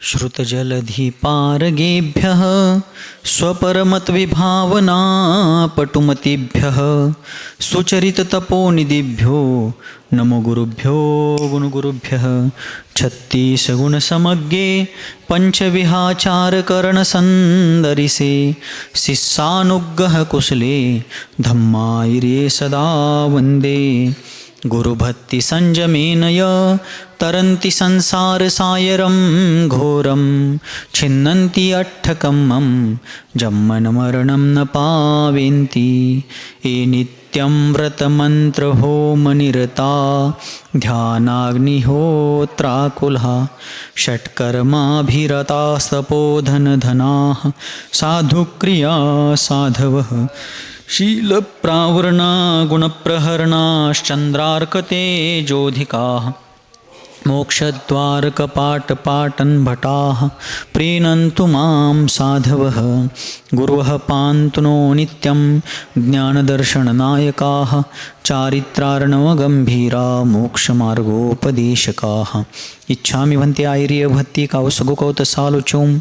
श्रुतजलधिपारगेभ्यः स्वपरमतविभावना पटुमतिभ्यः सुचरिततपोनिधिभ्यो नमो गुरुभ्यो गुणगुरुभ्यः। छत्तीसगुणसमज्ञे पंचविहाचारकरणसन्दरिसे शिष्यानुग्रह कुशले धम्मायिरे सदा वन्दे। गुरुभक्ति संयमेन य तरन्ति संसारसायरं घोरं छिन्नन्ति अट्ठकम्मं जन्ममरणं न पावेन्ति। ये नित्यं व्रतमन्त्रहोमनिरता ध्यानाग्निहोत्राकुलः षट्कर्माभिरतास्तपोधनधनाः साधुक्रिया साधवः शीलप्रावरणा गुणप्रहरणाश्चन्द्रार्कतेजोधिकाः मोक्षद्वारकपाटपाटन् भटाः प्रीणन्तु मां साधवः। गुरवः पान्तु नो नित्यं ज्ञानदर्शननायकाः चारित्रार्णवगम्भीरा मोक्षमार्गोपदेशकाः। इच्छामि भन्ते आयर्य भक्ति कावसगुकौतसालोचों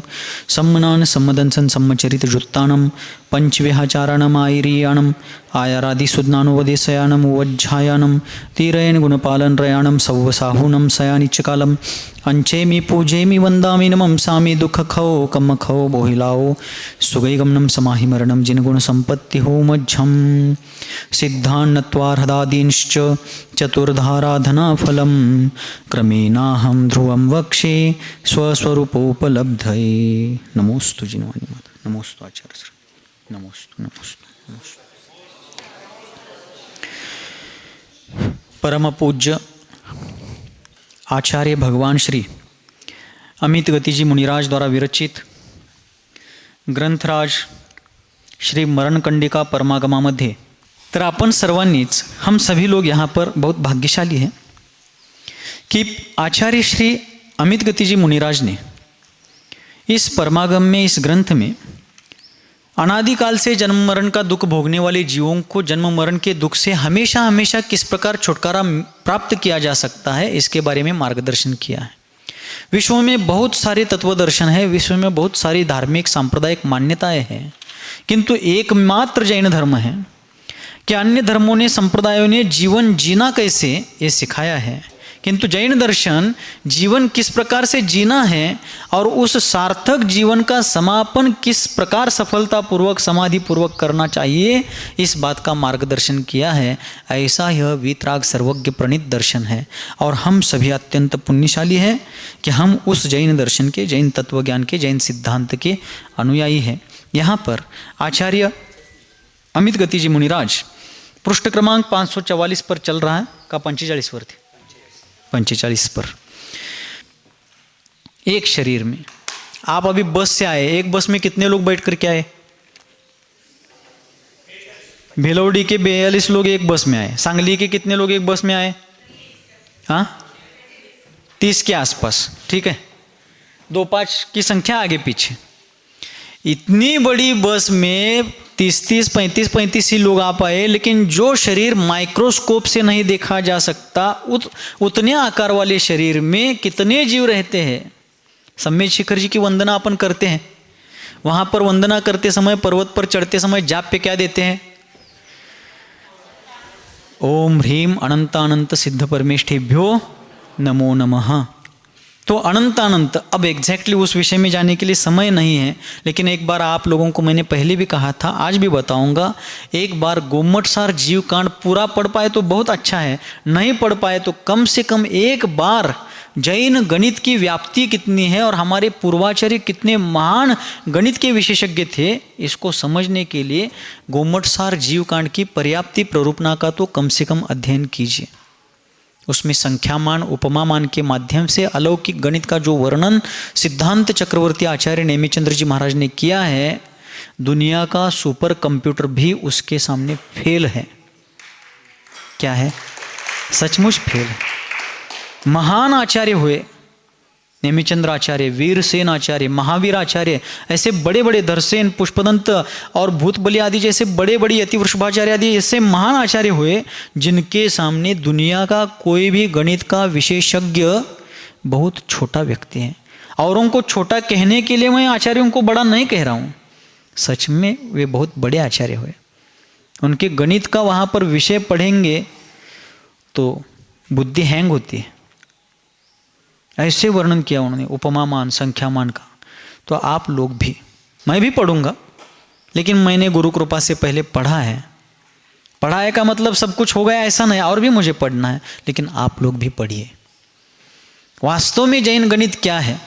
सम्मनान सम्मदंसन सम्मचरितजुत्तानं पंचविहाचाराणमायिरीयाणं आयारादिसुज्ञानोपदेशयाणं वज्झायानं तीरयन गुणपालन रयाणं सव्वसाहूनं सयानिच्चकालम् अंचेमि पूजेमि वन्दामि नमंसामि दुःखखौ कम्मखौ बोहिलाओ सुगैगमनं समाहिमरणं जिनगुणसम्पत्तिहो मज्झं सिद्धान्नत्वार्हदादींश्च चतुर्धाराधनाफलं क्रमेणाहं ध्रुवं वक्षे स्वस्वरूपोपलब्धये। नमोस्तु जिनवाणी माता, नमोस्तु आचार्य श्री, नमोस्तु नमोस्तु नमोस्तु। परम पूज्य आचार्य भगवान श्री अमित गतिजी मुनिराज द्वारा विरचित ग्रंथराज श्री मरणकंडिका परमागमामध्ये तर आपण सर्वांनीच, हम सभी लोग यहाँ पर बहुत भाग्यशाली हैं कि आचार्य श्री अमित गतिजी मुनिराज ने इस परमागम में, इस ग्रंथ में अनादिकाल से जन्म मरण का दुख भोगने वाले जीवों को जन्म मरण के दुख से हमेशा हमेशा किस प्रकार छुटकारा प्राप्त किया जा सकता है, इसके बारे में मार्गदर्शन किया है। विश्व में बहुत सारे तत्वदर्शन है, विश्व में बहुत सारी धार्मिक सांप्रदायिक मान्यताएं हैं, किंतु एकमात्र जैन धर्म है कि अन्य धर्मों ने, संप्रदायों ने जीवन जीना कैसे ये सिखाया है, किंतु जैन दर्शन जीवन किस प्रकार से जीना है और उस सार्थक जीवन का समापन किस प्रकार सफलतापूर्वक समाधिपूर्वक करना चाहिए, इस बात का मार्गदर्शन किया है। ऐसा यह वीतराग सर्वज्ञ प्रणीत दर्शन है और हम सभी अत्यंत पुण्यशाली हैं कि हम उस जैन दर्शन के, जैन तत्वज्ञान के, जैन सिद्धांत के अनुयायी हैं। यहाँ पर आचार्य अमित गतिजी मुनिराज पृष्ठ क्रमांक 544 पर चल रहा है का 45 पर थे, 45 पर। एक शरीर में आप अभी बस से आए, एक बस में कितने लोग बैठ कर के आए? भेलौडी के 42 लोग एक बस में आए। सांगली के कितने लोग एक बस में आए? हाँ, 30 के आसपास, ठीक है, 2-5 की संख्या आगे पीछे। इतनी बड़ी बस में 30-30, 35-35 ही लोग आ पाए, लेकिन जो शरीर माइक्रोस्कोप से नहीं देखा जा सकता, उतने आकार वाले शरीर में कितने जीव रहते हैं। सम्मेद शिखर जी की वंदना अपन करते हैं, वहां पर वंदना करते समय, पर्वत पर चढ़ते समय जाप पे क्या देते हैं? ओम ह्रीम अनंतानंत सिद्ध परमेष्ठिभ्यो नमो नमः। तो अनंतानंत, अब एग्जैक्टली उस विषय में जाने के लिए समय नहीं है, लेकिन एक बार आप लोगों को मैंने पहले भी कहा था, आज भी बताऊंगा। एक बार गोमटसार जीवकांड पूरा पढ़ पाए तो बहुत अच्छा है, नहीं पढ़ पाए तो कम से कम एक बार जैन गणित की व्याप्ति कितनी है और हमारे पूर्वाचार्य कितने महान गणित के विशेषज्ञ थे, इसको समझने के लिए गोमटसार जीवकांड की पर्याप्ति प्ररूपणा का तो कम से कम अध्ययन कीजिए। उसमें संख्यामान, उपमामान के माध्यम से अलौकिक गणित का जो वर्णन सिद्धांत चक्रवर्ती आचार्य नेमिचंद्र जी महाराज ने किया है, दुनिया का सुपर कंप्यूटर भी उसके सामने फेल है। क्या है? सचमुच फेल है। महान आचार्य हुए, नेमिचंद्र आचार्य, वीरसेन आचार्य, महावीर आचार्य, ऐसे बड़े बड़े धरसेन, पुष्पदंत और भूतबली आदि जैसे बड़े बड़े अतिवृषभाचार्य आदि ऐसे महान आचार्य हुए, जिनके सामने दुनिया का कोई भी गणित का विशेषज्ञ बहुत छोटा व्यक्ति है। औरों को छोटा कहने के लिए मैं आचार्यों को बड़ा नहीं कह रहा हूँ, सच में वे बहुत बड़े आचार्य हुए। उनके गणित का वहाँ पर विषय पढ़ेंगे तो बुद्धि हैंग होती है। ऐसे वर्णन किया उन्होंने उपमामान संख्यामान का। तो आप लोग भी, मैं भी पढ़ूंगा, लेकिन मैंने गुरु कृपा से पहले पढ़ा है। पढ़ाए का मतलब सब कुछ हो गया ऐसा नहीं, और भी मुझे पढ़ना है, लेकिन आप लोग भी पढ़िए। वास्तव में जैन गणित क्या है,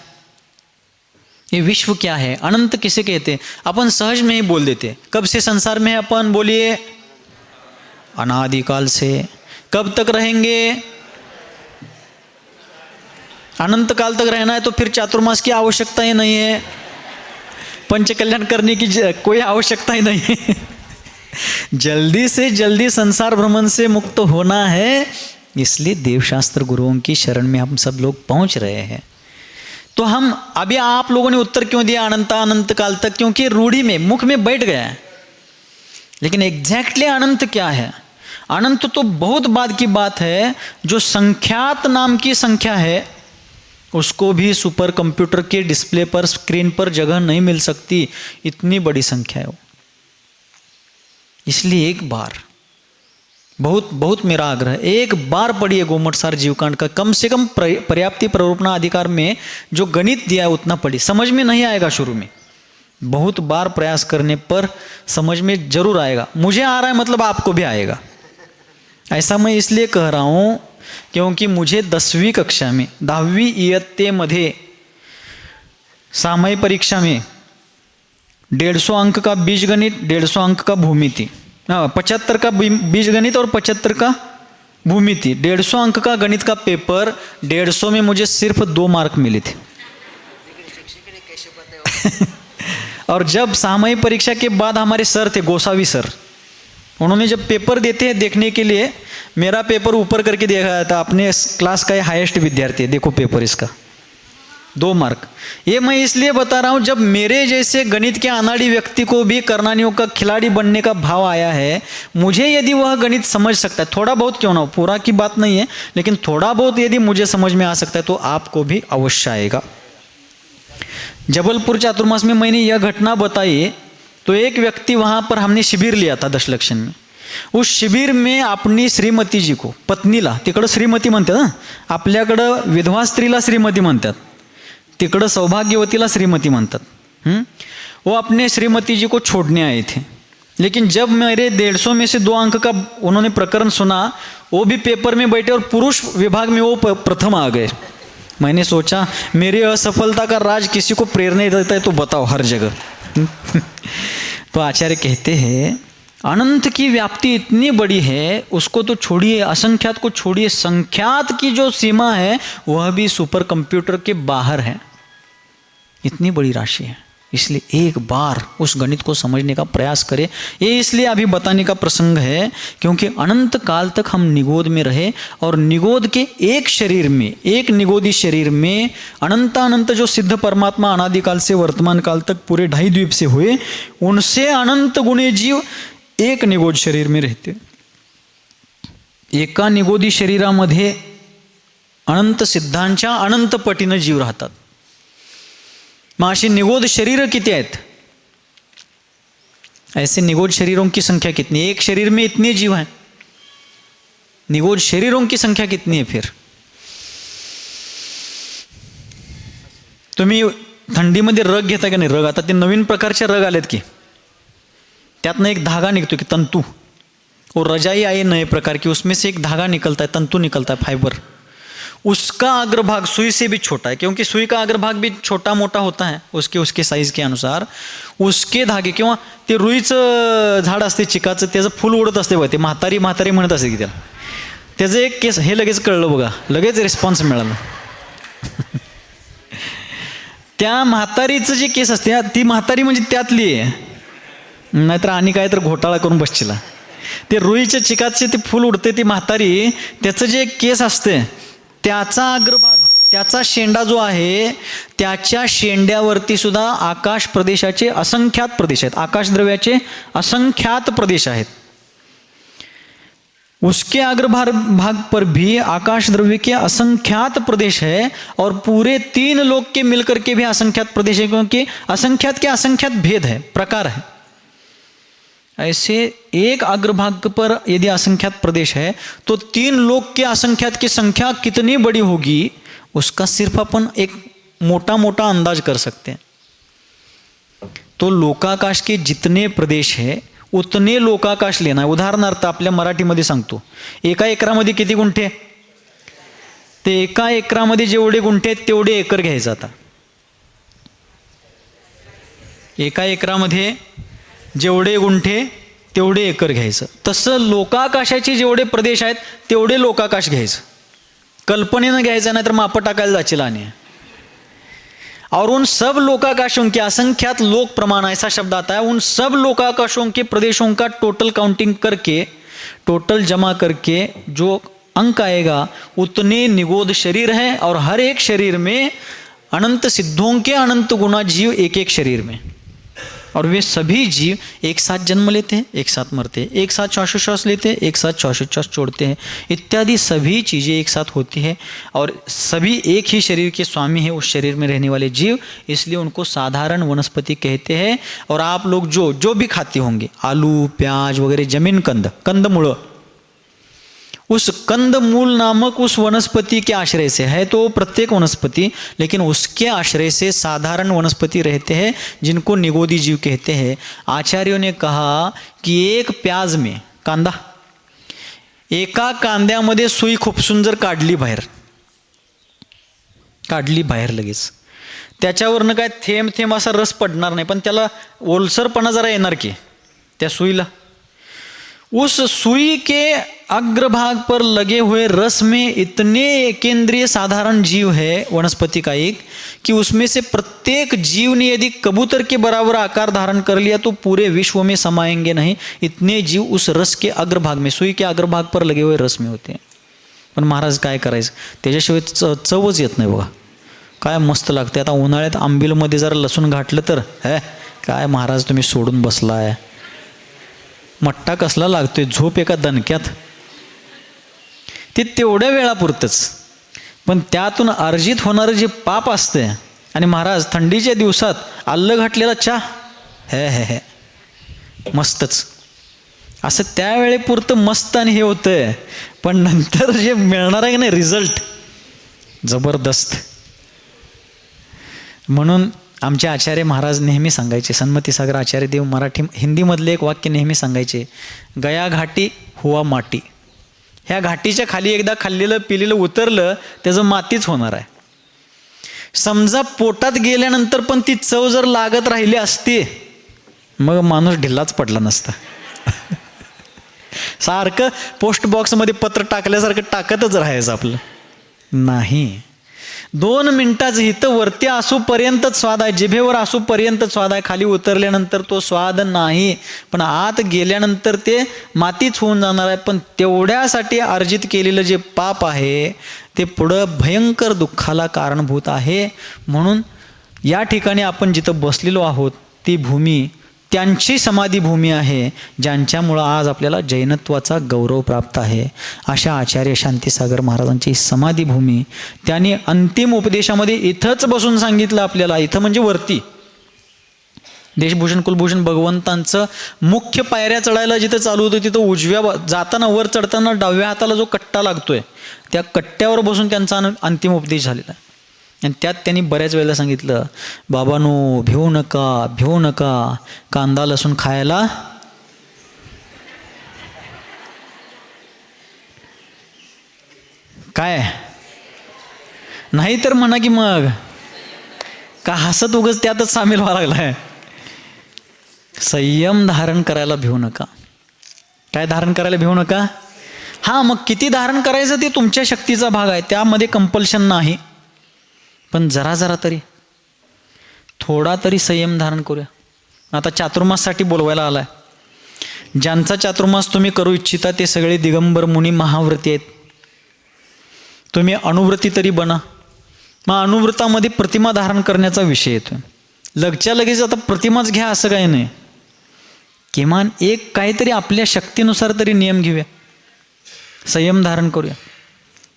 ये विश्व क्या है, अनंत किसे कहते हैं, अपन सहज में ही बोल देते। कब से संसार में अपन, बोलिए, अनादिकाल से। कब तक रहेंगे, अनंत काल तक रहना है तो फिर चातुर्मास की आवश्यकता ही नहीं है, पंच कल्याण करने की कोई आवश्यकता ही नहीं है। जल्दी से जल्दी संसार भ्रमण से मुक्त होना है, इसलिए देवशास्त्र गुरुओं की शरण में हम सब लोग पहुंच रहे हैं। तो हम अभी, आप लोगों ने उत्तर क्यों दिया अनंत अनंत काल तक, क्योंकि रूढ़ी में मुख में बैठ गया है। लेकिन एग्जैक्टली अनंत क्या है, अनंत तो बहुत बाद की बात है। जो संख्यात नाम की संख्या है, उसको भी सुपर कंप्यूटर के डिस्प्ले पर, स्क्रीन पर जगह नहीं मिल सकती, इतनी बड़ी संख्या है वो। इसलिए एक बार, बहुत बहुत मेरा आग्रह, एक बार पढ़िए गोमठसार जीवकांड का, कम से कम पर्याप्ति प्ररूपणा अधिकार में जो गणित दिया है उतना पढ़िए। समझ में नहीं आएगा शुरू में, बहुत बार प्रयास करने पर समझ में जरूर आएगा। मुझे आ रहा है मतलब आपको भी आएगा। ऐसा मैं इसलिए कह रहा हूँ क्योंकि मुझे 10वीं कक्षा में 10वीं इयत्तेमध्ये सामायिक परीक्षा में 150 अंक का बीजगणित, 150 अंक का भूमिति, 75 का बीजगणित और 75 का भूमिति, 150 अंक का गणित का पेपर, 150 में मुझे सिर्फ 2 मार्क मिले थे। और जब सामायिक परीक्षा के बाद हमारे सर थे, गोसावी सर, उन्होंने जब पेपर देते हैं देखने के लिए, मेरा पेपर ऊपर करके देखा था, अपने क्लास का हाईएस्ट विद्यार्थी है, देखो पेपर इसका, 2 मार्क। ये मैं इसलिए बता रहा हूँ, जब मेरे जैसे गणित के अनाड़ी व्यक्ति को भी करनानियों का खिलाड़ी बनने का भाव आया है, मुझे यदि वह गणित समझ सकता है, थोड़ा बहुत क्यों ना हो, पूरा की बात नहीं है, लेकिन थोड़ा बहुत यदि मुझे समझ में आ सकता है तो आपको भी अवश्य आएगा। जबलपुर चातुर्मास में मैंने यह घटना बताई, तो एक व्यक्ति वहाँ पर हमने शिबिर लिया था दशलक्षण में। उस शिबिर में अपनी श्रीमती जी को, पत्नीला, तिकडं श्रीमती म्हणतात ना, आपल्याकडं विधवा स्त्रीला श्रीमती म्हणतात, तिकडं सौभाग्यवतीला श्रीमती म्हणतात। वो अपने श्रीमती जी को छोड़ने आए थे, लेकिन जब मेरे 150 में से 2 अंक का उन्होंने प्रकरण सुना, वो भी पेपर में बैठे और पुरुष विभाग में वो प्रथम आ गए। मैंने सोचा मेरी असफलता का राज किसी को प्रेरणा देता है तो बताओ हर जगह। तो आचार्य कहते हैं अनंत की व्याप्ति इतनी बड़ी है, उसको तो छोड़िए, असंख्यात को छोड़िए, संख्यात की जो सीमा है वह भी सुपर कंप्यूटर के बाहर है, इतनी बड़ी राशि है। इसलिए एक बार उस गणित को समझने का प्रयास करें। ये इसलिए अभी बताने का प्रसंग है क्योंकि अनंत काल तक हम निगोद में रहे, और निगोद के एक शरीर में, एक निगोदी शरीर में अनंत अनंत जो सिद्ध परमात्मा अनादिकाल से वर्तमान काल तक पूरे 2.5 द्वीप से हुए, उनसे अनंत गुणे जीव एक निगोद शरीर में रहते। एका निगोदी शरीरामध्ये अनंत सिद्धांच्या अनंत पटीनं जीव राहतात। मग अशी निगोद शरीर किती आहेत? ऐसे निगोद शरीरों की संख्या कितनी? एक शरीर में इतने जीव हैं, निगोद शरीरों की संख्या कितनी है? फिर तुम्ही थंडीमध्ये रग घेता का नाही? रग, आता ते नवीन प्रकारचे रग आलेत की, त्यातनं एक धागा निकतो की तंतु, और रजाई आई नए प्रकार की, उसमें से एक धागा निकलता है, तंतु निकलता है, फाइबर। उसका अग्रभाग सुई से भी छोटा है, क्योंकि सुई का अग्रभाग भी छोटा मोठा होता है उसके साईज के अनुसार। उसके धागे किंवा ते रुईचं झाड असते चिकाचं, त्याचं फुल उडत असते बघा, ते म्हातारी म्हणत असते की त्याला, त्याचं एक केस, हे लगेच कळलं बघा, लगेच रिस्पॉन्स मिळाला। त्या म्हातारीचं जे केस असते, ती म्हातारी म्हणजे त्यातली आहे, नाहीतर आणि काय तर घोटाळा करून बसचिला। ते रुईच्या चिकाचे ते फुल उडते, ती म्हातारी, त्याचं जे केस असते त्याचा अग्रभाग, त्याचा शेंडा जो आहे, त्याच्या शेंड्यावरती सुद्धा आकाश प्रदेशाचे असंख्यात प्रदेश आहेत, आकाश द्रव्याचे असंख्यात प्रदेश आहेत। उसके अग्रभाग पर भी आकाश द्रव्य के असंख्यात प्रदेश है और पूरे 3 लोक के मिलकर के भी असंख्यात प्रदेश है, क्योंकि असंख्यात के असंख्यात भेद है, प्रकार है। ऐसे एक अग्रभाग पर यदि असंख्यात प्रदेश है तो 3 लोक के असंख्यात की संख्या कितनी बड़ी होगी, उसका सिर्फ अपन एक मोटा मोटा अंदाज कर सकते हैं। तो लोकाकाश के जितने प्रदेश है उतने लोकाकाश लेना है। उदाहरणार्थ आपल्या मराठीमध्ये सांगतो, एका एकरामध्ये किती गुंठे, ते एका एकरामध्ये जेवढे गुंठे आहेत तेवढे एकर घ्यायचं। आता एका एकरामध्ये जेवढे गुंठे तेवढे एकर घ्यायचं। तसं लोकाकाशाचे जेवढे प्रदेश आहेत तेवढे लोकाकाश घ्यायचं, कल्पनेनं घ्यायचं, नाही तर मापं टाकायला जाचील। आणि और उन सब लोकाकाशों के असंख्यात लोक प्रमाण, ऐसा शब्द आता है, उन सब लोकाकाशों के प्रदेशों का टोटल काउंटिंग करके, टोटल जमा करके जो अंक आएगा उतने निगोद शरीर हैं, और हर एक शरीर में अनंत सिद्धों के अनंत गुना जीव एक एक शरीर में, और वे सभी जीव एक साथ जन्म लेते हैं, एक साथ मरते हैं, एक साथ श्वासोच्छ्वास लेते हैं, एक साथ श्वासोच्छ्वास छोड़ते हैं, इत्यादि सभी चीज़ें एक साथ होती है, और सभी एक ही शरीर के स्वामी हैं, उस शरीर में रहने वाले जीव, इसलिए उनको साधारण वनस्पति कहते हैं। और आप लोग जो भी खाते होंगे, आलू प्याज वगैरह, जमीन कंदमूल, उस कंदमूल नामक उस वनस्पति के आश्रय से है तो प्रत्येक वनस्पति, लेकिन उसके आश्रय से साधारण वनस्पति रहते हैं जिनको निगोदी जीव कहते हैं। आचार्यों ने कहा कि एक प्याज में कांदा, एका कांद्यामध्ये सुई खुपसून जर काढली बाहेर लगेच, त्याच्यावरनं काय थेंब थेंब असा रस पडणार नाही, पण त्याला ओलसरपणा जरा येणार की त्या सुईला। उस सुई के अग्रभाग पर लगे हुए रस में इतने केंद्रीय साधारण जीव है वनस्पति का एक, कि उसमें से प्रत्येक जीव ने यदि कबूतर के बराबर आकार धारण कर लिया तो पूरे विश्व में समाएंगे नहीं, इतने जीव उस रस के अग्रभाग में, सुई के अग्रभाग पर लगे हुए रस में होते हैं। पण महाराज काय करायचं, त्याच्याशिवाय चवच येत नाही बघा, काय मस्त लागते। आता उन्हाळ्यात आंबीलमध्ये जरा लसूण घातलं तर काय महाराज तुम्ही सोडून बसलाय, मट्टा कसला लागतोय, झोप एका दणक्यात। ते तेवढ्या वेळापुरतंच, पण त्यातून अर्जित होणारं जे पाप असते, आणि महाराज थंडीच्या दिवसात आल्लं घातलेला चहा हे मस्तच, असं त्यावेळेपुरतं मस्त आणि हे होतंय, पण नंतर जे मिळणार आहे की नाही रिझल्ट, जबरदस्त। म्हणून आमचे आचार्य महाराज नेहमी सांगायचे, सन्मतीसागर आचार्य देव मराठी हिंदीमधले एक वाक्य नेहमी सांगायचे, गया घाटी हुआ माटी। ह्या घाटीच्या खाली एकदा खाल्लेलं पिलेलं उतरलं त्याचं मातीच होणार आहे। समजा पोटात गेल्यानंतर पण ती चव जर लागत राहिली असती, मग माणूस ढिल्लाच पडला नसता। सारखं पोस्ट बॉक्समध्ये पत्र टाकल्यासारखं टाकतच राहायचं आपलं, नाही 2 मिनिटाचं इथं वरती असूपर्यंतच स्वाद आहे, जिभेवर असूपर्यंतच स्वाद आहे, खाली उतरल्यानंतर तो स्वाद नाही, पण आत गेल्यानंतर ते मातीच होऊन जाणार आहे। पण तेवढ्यासाठी अर्जित केलेलं जे पाप आहे ते पुढं भयंकर दुःखाला कारणभूत आहे। म्हणून या ठिकाणी आपण जिथं बसलेलो आहोत ती भूमी त्यांची समाधी भूमी आहे, ज्यांच्यामुळं आज आपल्याला जैनत्वाचा गौरव प्राप्त आहे। अशा आचार्य शांतीसागर महाराजांची समाधी भूमी त्यांनी अंतिम उपदेशामध्ये इथंच बसून सांगितलं आपल्याला, इथं म्हणजे वरती देशभूषण कुलभूषण भगवंतांचं मुख्य पायऱ्या चढायला जिथं चालू होतं तिथं उजव्या जाताना वर चढताना डाव्या हाताला जो कट्टा लागतोय त्या कट्ट्यावर बसून त्यांचा अंतिम उपदेश झालेला आहे। आणि त्यात त्यांनी बऱ्याच वेळेला सांगितलं, बाबांनो भिवू नका, कांदा लसूण खायला काय नाही तर म्हणा की मग का हसत उगच त्यातच सामील व्हायला लागलाय। संयम धारण करायला भिवू नका। काय धारण करायला भिवू नका? हां, मग किती धारण करायचं ते तुमच्या शक्तीचा भाग आहे, त्यामध्ये कंपल्शन नाही, पण जरा तरी थोडा तरी संयम धारण करूया। आता चातुर्माससाठी बोलवायला आलाय, ज्यांचा चातुर्मास तुम्ही करू इच्छिता ते सगळे दिगंबर मुनी महाव्रती आहेत, तुम्ही अनुव्रती तरी बना। मग अनुव्रतामध्ये प्रतिमा धारण करण्याचा विषय येतो, लगच्या लगेच आता प्रतिमाच घ्या असं काही नाही, किमान एक काहीतरी आपल्या शक्तीनुसार तरी नियम घेऊया। संयम धारण करूया.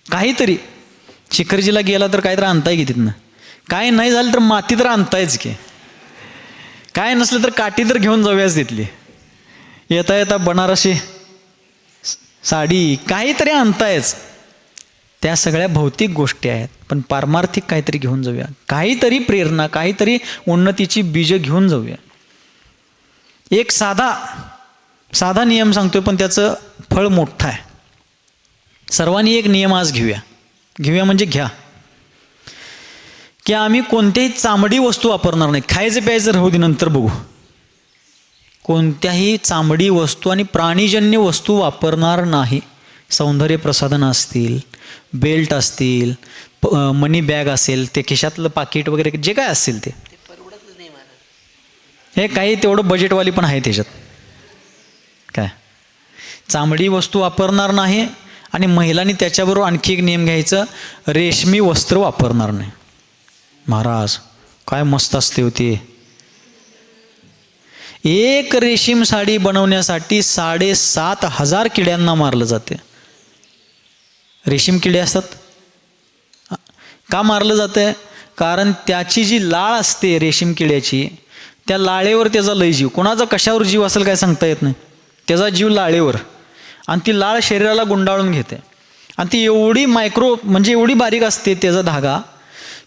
काहीतरी शिखरजीला गेला तर काहीतरी आणताय की तिथनं, काय नाही झालं तर माती तर आणतायच की, काय नसलं तर काठी तर घेऊन जाऊयाच तिथली. येता येता बनारसी साडी काहीतरी आणतायच. त्या सगळ्या भौतिक गोष्टी आहेत, पण पारमार्थिक काहीतरी घेऊन जाऊया, काहीतरी प्रेरणा, काहीतरी उन्नतीची बीजं घेऊन जाऊया. एक साधा नियम सांगतोय, पण त्याचं फळ मोठं आहे. सर्वांनी एक नियम आज घेऊया म्हणजे घ्या, की आम्ही कोणत्याही चामडी वस्तू वापरणार नाही. खायचं प्यायचं राहू दे, नंतर बघू. कोणत्याही चामडी वस्तू आणि प्राणीजन्य वस्तू वापरणार नाही. सौंदर्य प्रसाधन असतील, बेल्ट असतील, मनी बॅग असेल, ते खिशातलं पाकिट वगैरे जे काय असेल ते हे काही तेवढं बजेटवाली पण आहे त्याच्यात. काय चामडी वस्तू वापरणार नाही. आणि महिलांनी त्याच्याबरोबर आणखी एक नियम घ्यायचं, रेशमी वस्त्र वापरणार नाही. महाराज काय मस्त असते होती. एक रेशीम साडी बनवण्यासाठी 7,500 किड्यांना मारलं जाते. रेशीम किडे असतात. का मारलं जातं? कारण त्याची जी लाळ असते रेशीम किड्याची, त्या लाळेवर त्याचा लय जीव. कोणाचा कशावर जीव असेल काय सांगता येत नाही. त्याचा जीव लाळेवर, आणि ती लाळ शरीराला गुंडाळून घेते. आणि ती एवढी म्हणजे एवढी बारीक असते त्याचा धागा,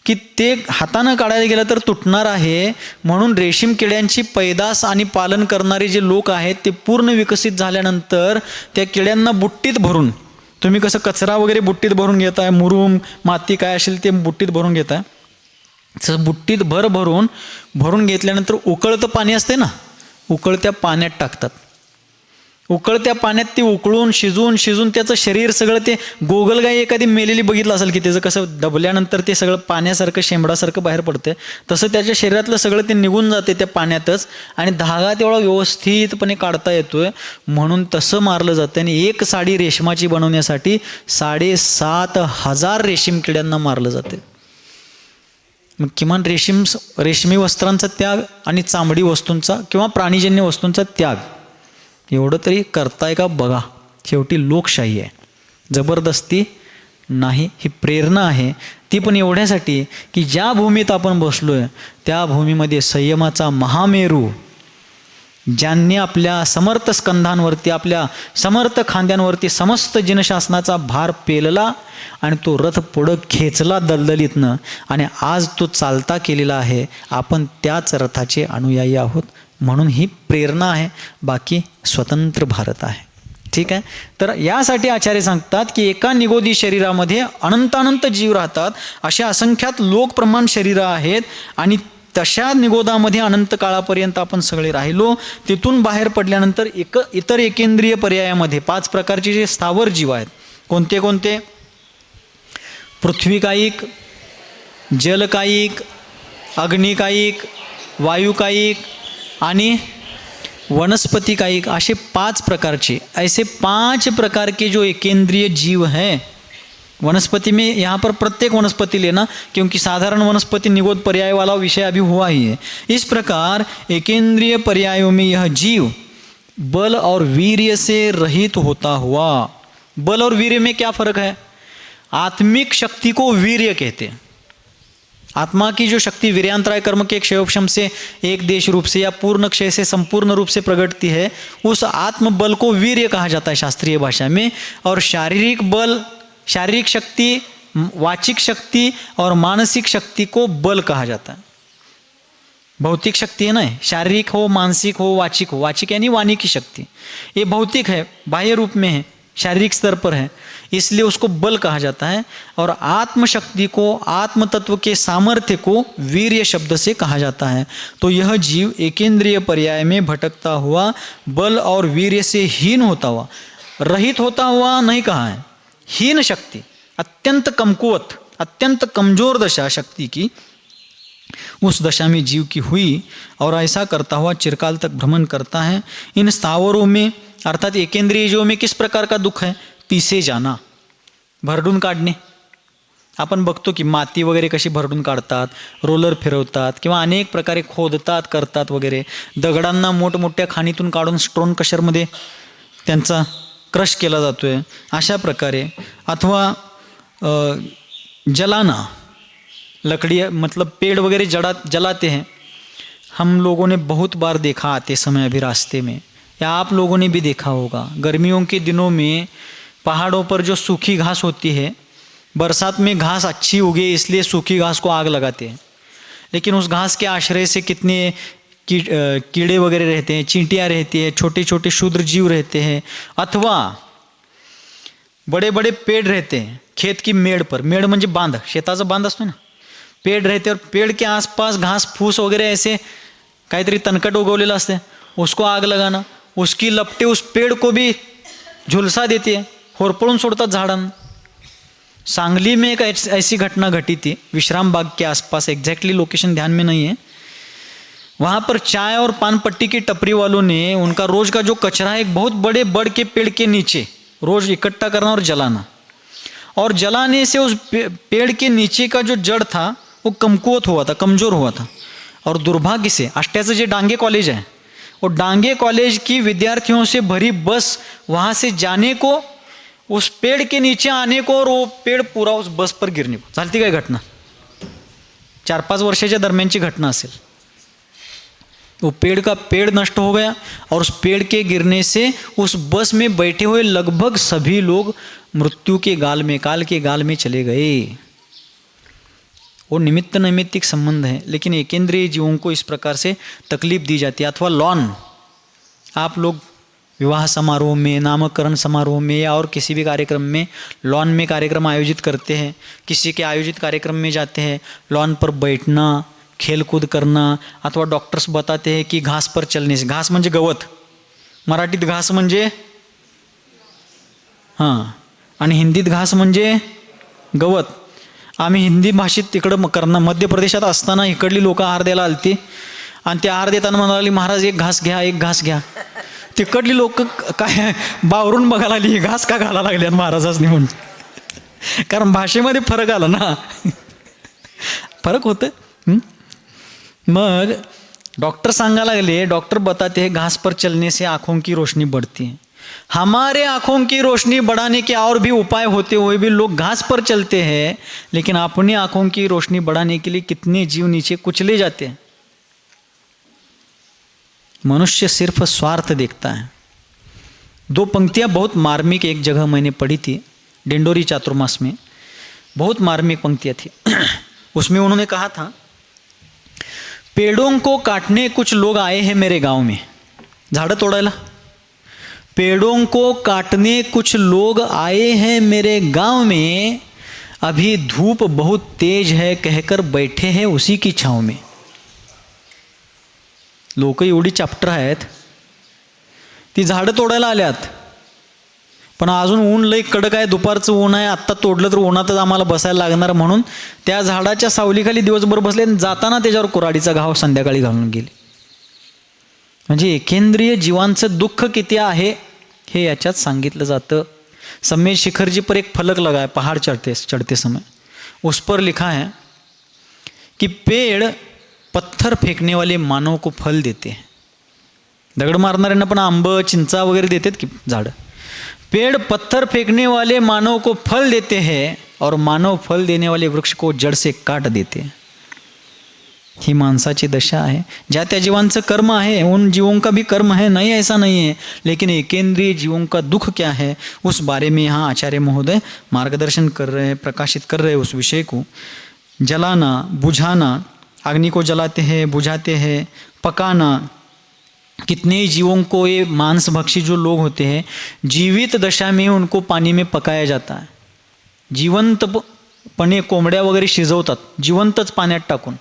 की ते हातानं काढायला गेलं तर तुटणार आहे. म्हणून रेशीम किड्यांची पैदास आणि पालन करणारे जे लोक आहेत ते पूर्ण विकसित झाल्यानंतर त्या किड्यांना बुट्टीत भरून, तुम्ही कसं कचरा वगैरे बुट्टीत भरून घेताय, मुरूम माती काय असेल ते बुट्टीत भरून घेताय, तसं बुट्टीत भरून घेतल्यानंतर उकळतं पाणी असते ना, उकळत्या पाण्यात टाकतात. उकळत्या पाण्यात ती उकळून शिजून त्याचं शरीर सगळं, ते गोगलगाई एखादी मेलेली बघितलं असेल की त्याचं कसं दबल्यानंतर ते सगळं पाण्यासारखं शेंबडासारखं बाहेर पडतं, तसं त्याच्या शरीरातलं सगळं ते निघून जाते त्या पाण्यातच. आणि धागा तेवढा व्यवस्थितपणे काढता येतोय, म्हणून तसं मारलं जातं. आणि एक साडी रेशमाची बनवण्यासाठी 7,500 रेशीम किड्यांना मारलं जाते. मग किमान रेशमी वस्त्रांचा त्याग आणि चामडी वस्तूंचा किंवा प्राणीजन्य वस्तूंचा त्याग एवढं तरी करताय का बघा. शेवटी लोकशाही आहे, जबरदस्ती नाही. ही प्रेरणा आहे, ती पण एवढ्यासाठी की ज्या भूमीत आपण बसलोय त्या भूमीमध्ये संयमाचा महामेरू, ज्यांनी आपल्या समर्थ स्कंधांवरती, आपल्या समर्थ खांद्यांवरती समस्त जनशासनाचा भार पेलला आणि तो रथ पुढं खेचला दलदलीतनं, आणि आज तो चालता केलेला आहे. आपण त्याच रथाचे अनुयायी आहोत. म्हणून ही प्रेरणा आहे, बाकी स्वतंत्र भारत आहे. ठीक आहे. तर यासाठी आचार्य सांगतात की एका निगोदी शरीरामध्ये अनंतानंत जीव राहतात. अशा असंख्यात लोकप्रमाण शरीरं आहेत, आणि तशा निगोदामध्ये अनंत काळापर्यंत आपण सगळे राहिलो. तिथून बाहेर पडल्यानंतर इतर एकेंद्रिय पर्यायामध्ये 5 प्रकारचे जे स्थावर जीव आहेत. कोणते कोणते? पृथ्वीकायिक, जलकायिक, अग्निकायिक, वायुकायिक आणि वनस्पतिकायिक, असे 5 प्रकारचे, ऐसे 5 प्रकार के जो एकेंद्रिय जीव हैं. वनस्पति में यहाँ पर प्रत्येक वनस्पति लेना, क्योंकि साधारण वनस्पति निगोद पर्याय वाला विषय अभी हुआ ही है. इस प्रकार एकेंद्रिय पर्यायों में यह जीव बल और वीर्य से रहित होता हुआ. बल और वीर्य में क्या फर्क है? आत्मिक शक्ति को वीर्य कहते हैं. आत्मा की जो शक्ति वीर्यांतराय कर्म के क्षयोक्षम से एक देश रूप से या पूर्ण क्षय से संपूर्ण रूप से प्रगटती है, उस आत्मबल को वीर्य कहा जाता है शास्त्रीय भाषा में. और शारीरिक बल, शारीरिक शक्ति, वाचिक शक्ति और मानसिक शक्ति को बल कहा जाता है. भौतिक शक्ति है ना, शारीरिक हो, मानसिक हो, वाचिक हो. वाचिक यानी वाणी की शक्ति, ये भौतिक है, बाह्य रूप में है, शारीरिक स्तर पर है, इसलिए उसको बल कहा जाता है. और आत्मशक्ति को, आत्म तत्व के सामर्थ्य को वीर्य शब्द से कहा जाता है. तो यह जीव एकेंद्रिय पर्याय में भटकता हुआ, बल और वीर्य से हीन होता हुआ, रहित होता हुआ नहीं कहा है, हीन शक्ति, अत्यंत कमकुवत, अत्यंत कमजोर दशा शक्ति की, उस दशा में जीव की हुई. और ऐसा करता हुआ चिरकाल तक भ्रमण करता है. इन स्थावरों में अर्थात एकेंद्रिय जीवों में किस प्रकार का दुख है? पीसे जाना, भरडून काढणे. आपण बघतो की माती वगैरे कशी भरडून काढतात, रोलर फिरवतात किंवा अनेक प्रकारे खोदतात, करतात वगैरे. दगडांना मोठमोठ्या खाणीतून काढून स्टोन कशरमध्ये त्यांचा क्रश केला जातो आहे, अशा प्रकारे. अथवा जलाना, लकड़ी मतलब पेड़ वगैरह जलाते हैं. हम लोगों ने बहुत बार देखा आते समय अभी रास्ते में, या आप लोगों ने भी देखा होगा, गर्मियों के दिनों में पहाड़ों पर जो सूखी घास होती है, बरसात में घास अच्छी उगे इसलिए सूखी घास को आग लगाते हैं, लेकिन उस घास के आश्रय से कितने कीड़े वगैरह रहते हैं, चींटियाँ रहती है, छोटे छोटे क्षुद्र जीव रहते हैं. अथवा बड़े बड़े पेड़ रहते हैं खेत की मेड़ पर, मेड़ म्हणजे बांध, शेताचा बांध असतो ना, पेड़ रहते हैं और पेड़ के आसपास घास फूस वगैरह ऐसे काहीतरी तणकट उगवलेलं असते, उसको आग लगाना, उसकी लपटे उस पेड़ को भी झुलसा देती है, होरपळून सोडतात झाडांना. सांगली में एक ऐसी घटना घटी थी विश्राम बाग के आसपास, एग्जैक्टली लोकेशन ध्यान में नहीं है. वहाँ पर चाय और पान पट्टी की टपरी वालों ने उनका रोज का जो कचरा है एक बहुत बड़े बड़ के पेड़ के नीचे रोज इकट्ठा करना और जलाना, और जलाने से उस पेड़ के नीचे का जो जड़ था वो कमकुवत हुआ था, कमज़ोर हुआ था. और दुर्भाग्य से आष्ट्याचं जे डांगे कॉलेज है, वो डांगे कॉलेज की विद्यार्थियों से भरी बस वहाँ से जाने को, उस पेड़ के नीचे आने को, और वो पेड़ पूरा उस बस पर गिरने को. झालती काय घटना, 4-5 वर्षाच्या दरम्यानची घटना असेल. वो पेड़ का पेड़ नष्ट हो गया और उस पेड़ के गिरने से उस बस में बैठे हुए लगभग सभी लोग मृत्यु के गाल में, काल के गाल में चले गए. वो निमित्त नैमित्तिक संबंध है, लेकिन एकेंद्रीय जीवों को इस प्रकार से तकलीफ दी जाती है. अथवा लॉन, आप लोग विवाह समारोह में, नामकरण समारोह में या और किसी भी कार्यक्रम में लॉन में कार्यक्रम आयोजित करते हैं, किसी के आयोजित कार्यक्रम में जाते हैं, लॉन पर बैठना, खेलकूद करना. अथवा डॉक्टर्स बताते हैं कि घास पर चलने से, घास म्हणजे गवत, मराठीत घास म्हणजे हां, आणि हिंदीत घास म्हणजे गवत. आम्ही हिंदी भाषेत तिकडं करणं, मध्य प्रदेशात असताना इकडली लोक आहार द्यायला आलती, आणि ते आहार देताना म्हणाली, महाराज एक घास घ्या, एक घास घ्या. तिकडली लोक काय बावरून बघायला आली, ही घास का घाला लागल्यात महाराजांनी म्हणून, कारण भाषेमध्ये फरक आला ना, फरक होतं. मग डॉक्टर सांगायला लागले, डॉक्टर बताते हैं घास पर चलने से आँखों की रोशनी बढ़ती है. हमारे आँखों की रोशनी बढ़ाने के और भी उपाय होते हुए भी लोग घास पर चलते हैं, लेकिन अपनी आँखों की रोशनी बढ़ाने के लिए कितने जीव नीचे कुचले जाते हैं. मनुष्य सिर्फ स्वार्थ देखता है. 2 पंक्तियाँ बहुत मार्मिक एक जगह मैंने पढ़ी थी, डिंडोरी चातुर्मास में, बहुत मार्मिक पंक्तियाँ थी. उसमें उन्होंने कहा था, पेड़ों को काटने कुछ लोग आए हैं मेरे गांव में, झाड़ तोड़ायला. पेड़ों को काटने कुछ लोग आए हैं मेरे गांव में, अभी धूप बहुत तेज है कहकर बैठे हैं उसी की छाव में. लोक एवढी चॅप्टर आहेत, ती झाडं तोडायला आल्यात, पण अजून ऊन लई कडक आहे, दुपारचं ऊन आहे, आत्ता तोडलं तर उन्हातच आम्हाला बसायला लागणार म्हणून त्या झाडाच्या सावलीखाली दिवसभर बसले, जाताना त्याच्यावर कुऱ्हाडीचा घाव संध्याकाळी घालून गेले. म्हणजे एकेंद्रीय जीवांचं दुःख किती आहे हे याच्यात सांगितलं जातं. सम्मेद शिखर जी पर एक फलक लगा है पहाड़ चढ़ते समय, उस पर लिखा है कि पेड़ पत्थर फेकने वाले मानव को फल देते हैं. दगड मारणाऱ्यांना पण आंब चिंचा वगैरे देतात की झाडं. पेड़ पत्थर फेंकने वाले मानव को फल देते हैं और मानव फल देने वाले वृक्ष को जड़ से काट देते हैं. ही मानसाची दशा है. ज्या त्या जीवांचं कर्म है, उन जीवों का भी कर्म है, नहीं ऐसा नहीं है, लेकिन एकेंद्रीय जीवों का दुख क्या है उस बारे में यहाँ आचार्य महोदय मार्गदर्शन कर रहे हैं, प्रकाशित कर रहे हैं उस विषय को. जलाना, बुझाना, अग्नि को जलाते हैं, बुझाते हैं, पकाना. कितने ही जीवों को, ये मांसभक्षी जो लोग होते हैं, जीवित दशा में उनको पानी में पकाया जाता है. जिवंतपणे कोंबड्या वगैरे शिजवतात, जिवंतच पाण्यात टाकून.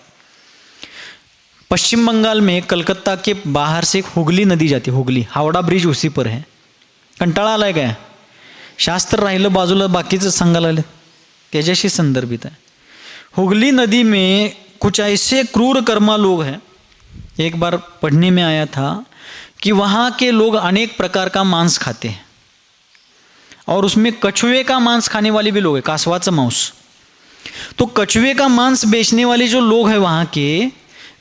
पश्चिम बंगाल में कलकत्ता के बाहर से एक हुगली नदी जाती, हुगली, हावड़ा ब्रिज उसी पर है. कंटाळा आलाय काय, शास्त्र राहिलं बाजूला, बाकीचं सांगायला आलं, त्याच्याशी संदर्भित है. हुगली नदी में कुछ ऐसे क्रूर कर्मा लोग हैं. एक बार पढ़ने में आया था कि वहाँ के लोग अनेक प्रकार का मांस खाते हैं, और उसमें कछुए का मांस खाने वाले भी लोग हैं, कासवाचं मांस. तो कछुए का मांस बेचने वाले जो लोग हैं वहाँ के,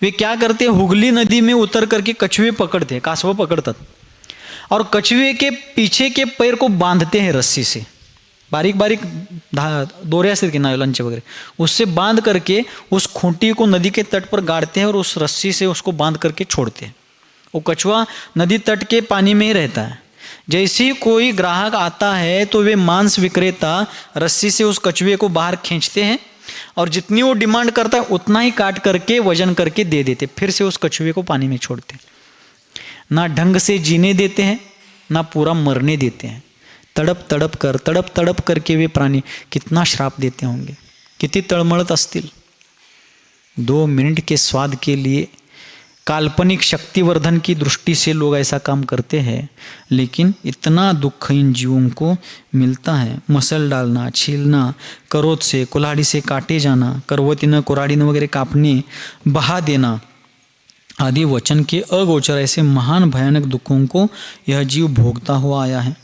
वे क्या करते हैं, हुगली नदी में उतर करके कछुए पकड़ते हैं, कासव पकड़तात, और कछुए के पीछे के पैर को बांधते हैं रस्सी से, बारीक बारीक डोरे ऐसे कि नायलॉनचे वगैरह, उससे बांध करके उस खूंटी को नदी के तट पर गाड़ते हैं और उस रस्सी से उसको बांध करके छोड़ते हैं। वो कछुआ नदी तट के पानी में ही रहता है। जैसे ही कोई ग्राहक आता है तो वे मांस विक्रेता रस्सी से उस कछुए को बाहर खींचते हैं और जितनी वो डिमांड करता है उतना ही काट करके वजन करके दे देते, फिर से उस कछुए को पानी में छोड़ते। ना ढंग से जीने देते हैं ना पूरा मरने देते हैं। तड़प तड़प करके वे प्राणी कितना श्राप देते होंगे, किती तळमळत असतील। 2 मिनट के स्वाद के लिए काल्पनिक शक्तिवर्धन की दृष्टि से लोग ऐसा काम करते हैं, लेकिन इतना दुख इन जीवों को मिलता है। मसल डालना, छीलना, करोत से कुल्हाड़ी से काटे जाना, करवतीनं कुऱ्हाडीनं वगैरह कापने, बहा देना आदि वचन के अगोचर ऐसे महान भयानक दुखों को यह जीव भोगता हुआ आया है।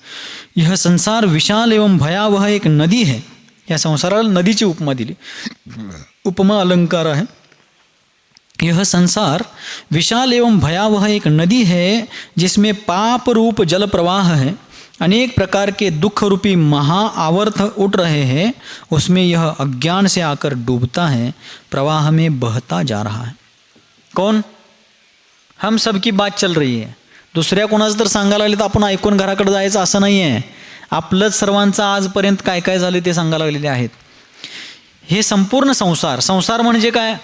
यह संसार विशाल एवं भयावह एक नदी है। या संसाराला नदीची उपमा दिली, उपमा अलंकार आहे। यह संसार विशाल एवं भयावह एक नदी है जिसमें पाप रूप जल प्रवाह है, अनेक प्रकार के दुख रूपी महाआवर्त उठ रहे हैं। उसमें यह अज्ञान से आकर डूबता है, प्रवाह में बहता जा रहा है। कौन? हम सबकी बात चल रही आहे। दुसऱ्या कोणाचं तर सांगायला लागले तर आपण ऐकून घराकडे जायचं असं नाही आहे। आपलंच सर्वांचं आजपर्यंत काय काय झाले ते सांगायला लागलेले आहेत। हे संपूर्ण संसार, संसार म्हणजे काय?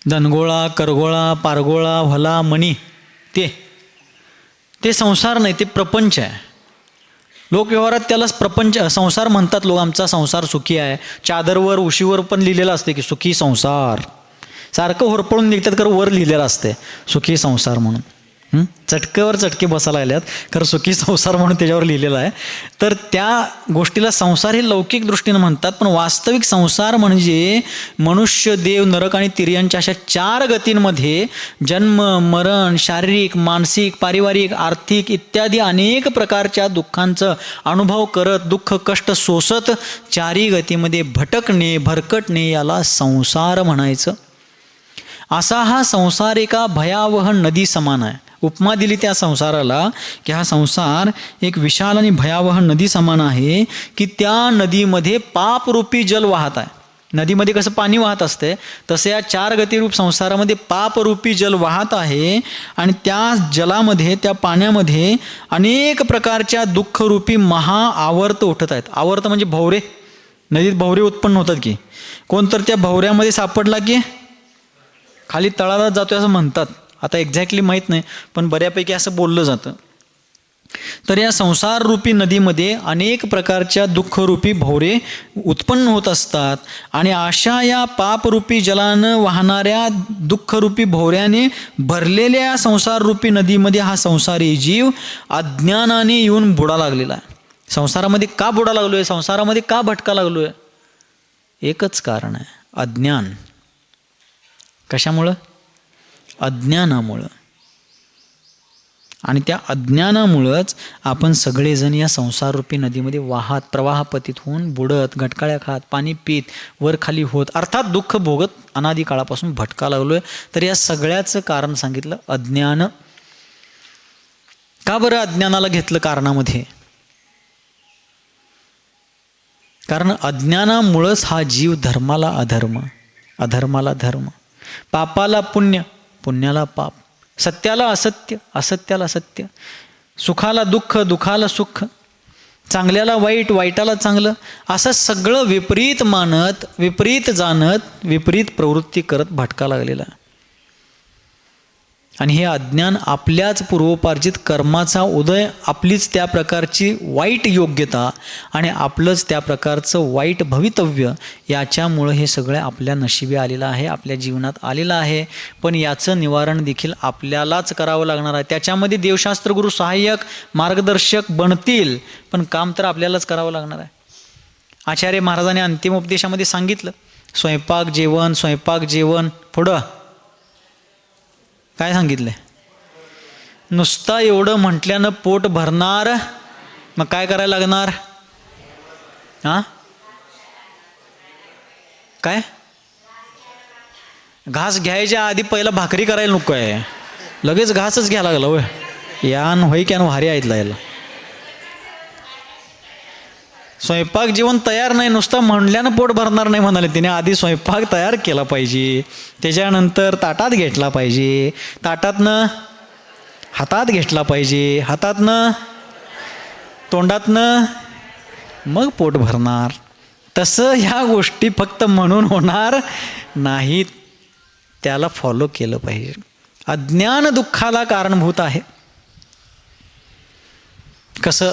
धनगोळा, करगोळा, पारगोळा, भला, मणी, ते संसार नाही, ते प्रपंच आहे। लोकव्यवहारात त्यालाच प्रपंच संसार म्हणतात लोक। आमचा संसार सुखी आहे, चादरवर उशीवर पण लिहिलेलं असते की सुखी संसार, सारखं होरपळून निघतात खरं वर लिहिलेलं असते सुखी संसार म्हणून। चटकेवर चटके बसायला लागल्यात, खरं सुखी संसार म्हणून त्याच्यावर लिहिलेलं आहे। तर त्या गोष्टीला संसार हे लौकिक दृष्टीने म्हणतात, पण वास्तविक संसार म्हणजे मनुष्य, देव, नरक आणि तिर्यांच्या अशा 4 गतींमध्ये जन्म, मरण, शारीरिक, मानसिक, पारिवारिक, आर्थिक इत्यादी अनेक प्रकारच्या दुःखांचा अनुभव करत, दुःख कष्ट सोसत 4 गतीमध्ये भटकणे, भरकटणे याला संसार म्हणायचं। असा हा संसार एका भयावह नदी समान आहे। उपमा दिली त्या संसाराला की हा संसार एक विशाल आणि भयावह नदी समान आहे की त्या नदीमध्ये पापरूपी जल वाहत आहे। नदीमध्ये कसं पाणी वाहत असते तसे या 4 गतिरूप संसारामध्ये पापरूपी जल वाहत आहे आणि त्या जलामध्ये, त्या पाण्यामध्ये अनेक प्रकारच्या दुःखरूपी महाआवर्त उठत आहेत। आवर्त म्हणजे भवरे, नदीत भवरे उत्पन्न होतात की कोणतर त्या भवऱ्यामध्ये सापडला की खाली तळाला जातो असं म्हणतात। आता एक्झॅक्टली माहीत नाही, पण बऱ्यापैकी असं बोललं जातं। तर या संसार रूपी नदीमध्ये अनेक प्रकारच्या दुःखरूपी भवरे उत्पन्न होत असतात आणि अशा या पापरूपी जलानं वाहणाऱ्या दुःखरूपी भवऱ्याने भरलेल्या संसार रूपी नदीमध्ये हा संसारी जीव अज्ञानाने येऊन बुडा लागलेला आहे। संसारामध्ये का बुडा लागलोय, संसारामध्ये का भटका लागलोय? एकच कारण आहे, अज्ञान। कशामुळं? अज्ञानामुळं। आणि त्या अज्ञानामुळंच आपण सगळेजण या संसाररूपी नदीमध्ये वाहत, प्रवाहपतीत होऊन बुडत, घटकाळ्या खात, पाणी पीत, वर खाली होत, अर्थात दुःख भोगत अनादी काळापासून भटका लागलोय। तर या सगळ्याचं कारण सांगितलं अज्ञान। का बरं अज्ञानाला घेतलं कारणामध्ये? कारण अज्ञानामुळंच हा जीव धर्माला अधर्म, अधर्माला धर्म, पापाला पुण्य, पुण्याला पाप, सत्याला असत्य, असत्याला सत्य, सुखाला दुःख, दुःखाला सुख, चांगल्याला वाईट, वाईटाला चांगलं, असं सगळं विपरीत मानत, विपरीत जाणत, विपरीत प्रवृत्ती करत भटका लागलेला। आणि हे अज्ञान आपल्याच पूर्वोपार्जित कर्माचा उदय, आपलीच त्या प्रकारची वाईट योग्यता आणि आपलंच त्या प्रकारचं वाईट भवितव्य, याच्यामुळं हे सगळं आपल्या नशिबी आलेलं आहे, आपल्या जीवनात आलेलं आहे। पण याचं निवारण देखील आपल्यालाच करावं लागणार आहे। त्याच्यामध्ये देवशास्त्र गुरु सहाय्यक मार्गदर्शक बनतील, पण काम तर आपल्यालाच करावं लागणार आहे। आचार्य महाराजांनी अंतिम उपदेशामध्ये सांगितलं, स्वयंपाक जेवण, स्वयंपाक जेवण, पुढं काय सांगितलंय? नुसता एवढं म्हटल्यानं पोट भरणार, मग काय करायला लागणार? काय? घास घ्यायच्या आधी पहिला भाकरी करायला नको आहे? लगेच घासच घ्यायला लागला होय, यान होई कॅन भारी ऐकला याला. स्वयंपाक जेवण तयार नाही, नुसतं म्हणल्यानं पोट भरणार नाही म्हणाले तिने. आधी स्वयंपाक तयार केला पाहिजे, त्याच्यानंतर ताटात घेतला पाहिजे, ताटातनं हातात घेतला पाहिजे, हातातनं तोंडातनं मग पोट भरणार. तसं ह्या गोष्टी फक्त म्हणून होणार नाहीत, त्याला फॉलो केलं पाहिजे. अज्ञान दुःखाला कारणभूत आहे. कसं,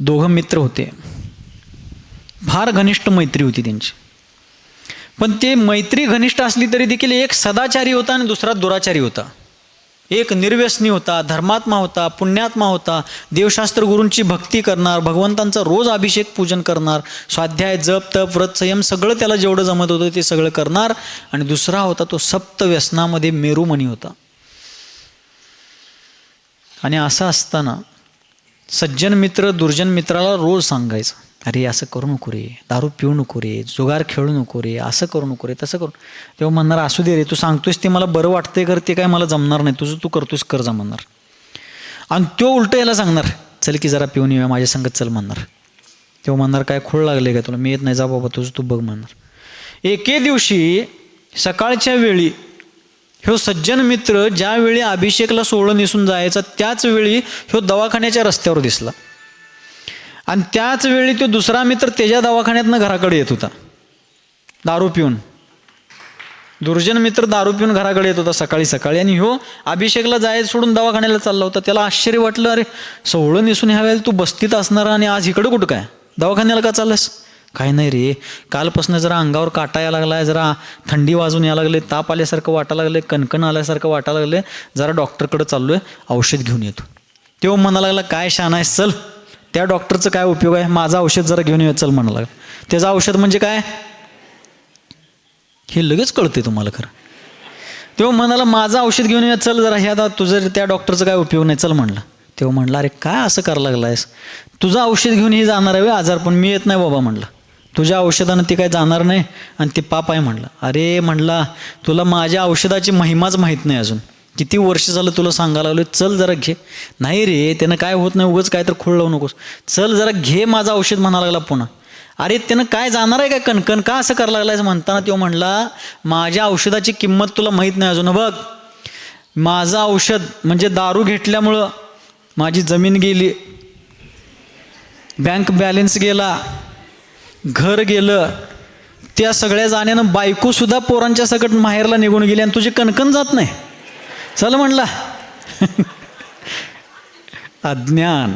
दोघं मित्र होते, फार घनिष्ठ मैत्री होती त्यांची. पण ते मैत्री घनिष्ठ असली तरी देखील एक सदाचारी होता आणि दुसरा दुराचारी होता. एक निर्व्यसनी होता, धर्मात्मा होता, पुण्यात्मा होता, देवशास्त्र गुरूंची भक्ती करणार, भगवंतांचा रोज अभिषेक पूजन करणार, स्वाध्याय जप तप व्रत संयम सगळं त्याला जेवढं जमत होतं ते सगळं करणार. आणि दुसरा होता तो सप्त व्यसनामध्ये मेरुमणी होता. आणि असं असताना सज्जन मित्र दुर्जन मित्राला रोज सांगायचं, अरे असं करू नको रे, दारू पिऊ नको रे, जुगार खेळू नको रे, असं करू नको रे, तसं करू. तेव्हा म्हणणार, असू दे रे, तू सांगतोयस ते मला बरं वाटतंय, कर ते काय मला जमणार नाही, तुझं तू करतोयस कर जा म्हणणार. आणि तो उलटं याला सांगणार, चल की जरा पिऊन येऊया माझ्या संगत चल म्हणणार. तेव्हा म्हणणार, काय खूळ लागले का तुला, मी येत नाही, जा बाबा तुझं तू बघ म्हणणार. एके दिवशी सकाळच्या वेळी ह्यो सज्जन मित्र ज्यावेळी अभिषेकला सोहळं नेसून जायचा त्याच वेळी ह्यो दवाखान्याच्या रस्त्यावर दिसला. आणि त्याच वेळी तो दुसरा मित्र त्याच्या दवाखान्यातनं घराकडे येत होता दारू पिऊन. दुर्जन मित्र दारू पिऊन घराकडे येत होता सकाळी सकाळी, आणि ह्यो अभिषेकला जायचं सोडून दवाखान्याला चालला होता. त्याला आश्चर्य वाटलं, अरे सोहळं नेसून ह्या वेळेला तू बस्तीत असणार आणि आज इकडं कुठं काय, दवाखान्याला का चाललंस. काय नाही रे, कालपासून जरा अंगावर काटा यायला लागलाय, जरा थंडी वाजून यायला लागले, ताप आल्यासारखं वाटायला लागले, कणकण आल्यासारखं वाटायला लागले, जरा डॉक्टरकडे चाललोय, औषध घेऊन येतो. तेव्हा म्हणायला लागला, काय शान आहेस, चल त्या डॉक्टरचं काय उपयोग आहे, माझं औषध जरा घेऊन ये चल म्हणायला लागला. त्याचं औषध म्हणजे काय हे लगेच कळते तुम्हाला खरं. तेव्हा म्हणाला, माझं औषध घेऊन ये चल जरा, ह्या तुझं त्या डॉक्टरचं काय उपयोग नाही चल म्हणला. तेव्हा म्हणला, अरे काय असं करायला लागलायस, तुझं औषध घेऊन हे जाणार आहे आजार, पण मी येत नाही बाबा म्हणलं, तुझ्या औषधानं ते काय जाणार नाही आणि ते पाप आहे म्हणलं. अरे म्हणला, तुला माझ्या औषधाची महिमाच माहीत नाही अजून, किती वर्ष झालं तुला सांगायला लागलो, चल जरा घे. नाही रे त्यानं काय होत नाही, उगाच काय तर खूळ लावू नकोस, चल जरा घे माझं औषध म्हणायला लागला पुन्हा. अरे त्यानं काय जाणार आहे काय कणकण, का असं करायला लागलायचं म्हणताना तो म्हणला, माझ्या औषधाची किंमत तुला माहीत नाही अजून. बघ माझं औषध म्हणजे दारू घेतल्यामुळं माझी जमीन गेली, बँक बॅलन्स गेला, घर गेलं, त्या सगळ्या जाण्यानं बायकोसुद्धा पोरांच्या सकट माहेरला निघून गेली आणि तुझी कणकण जात नाही, चल म्हणला. अज्ञान,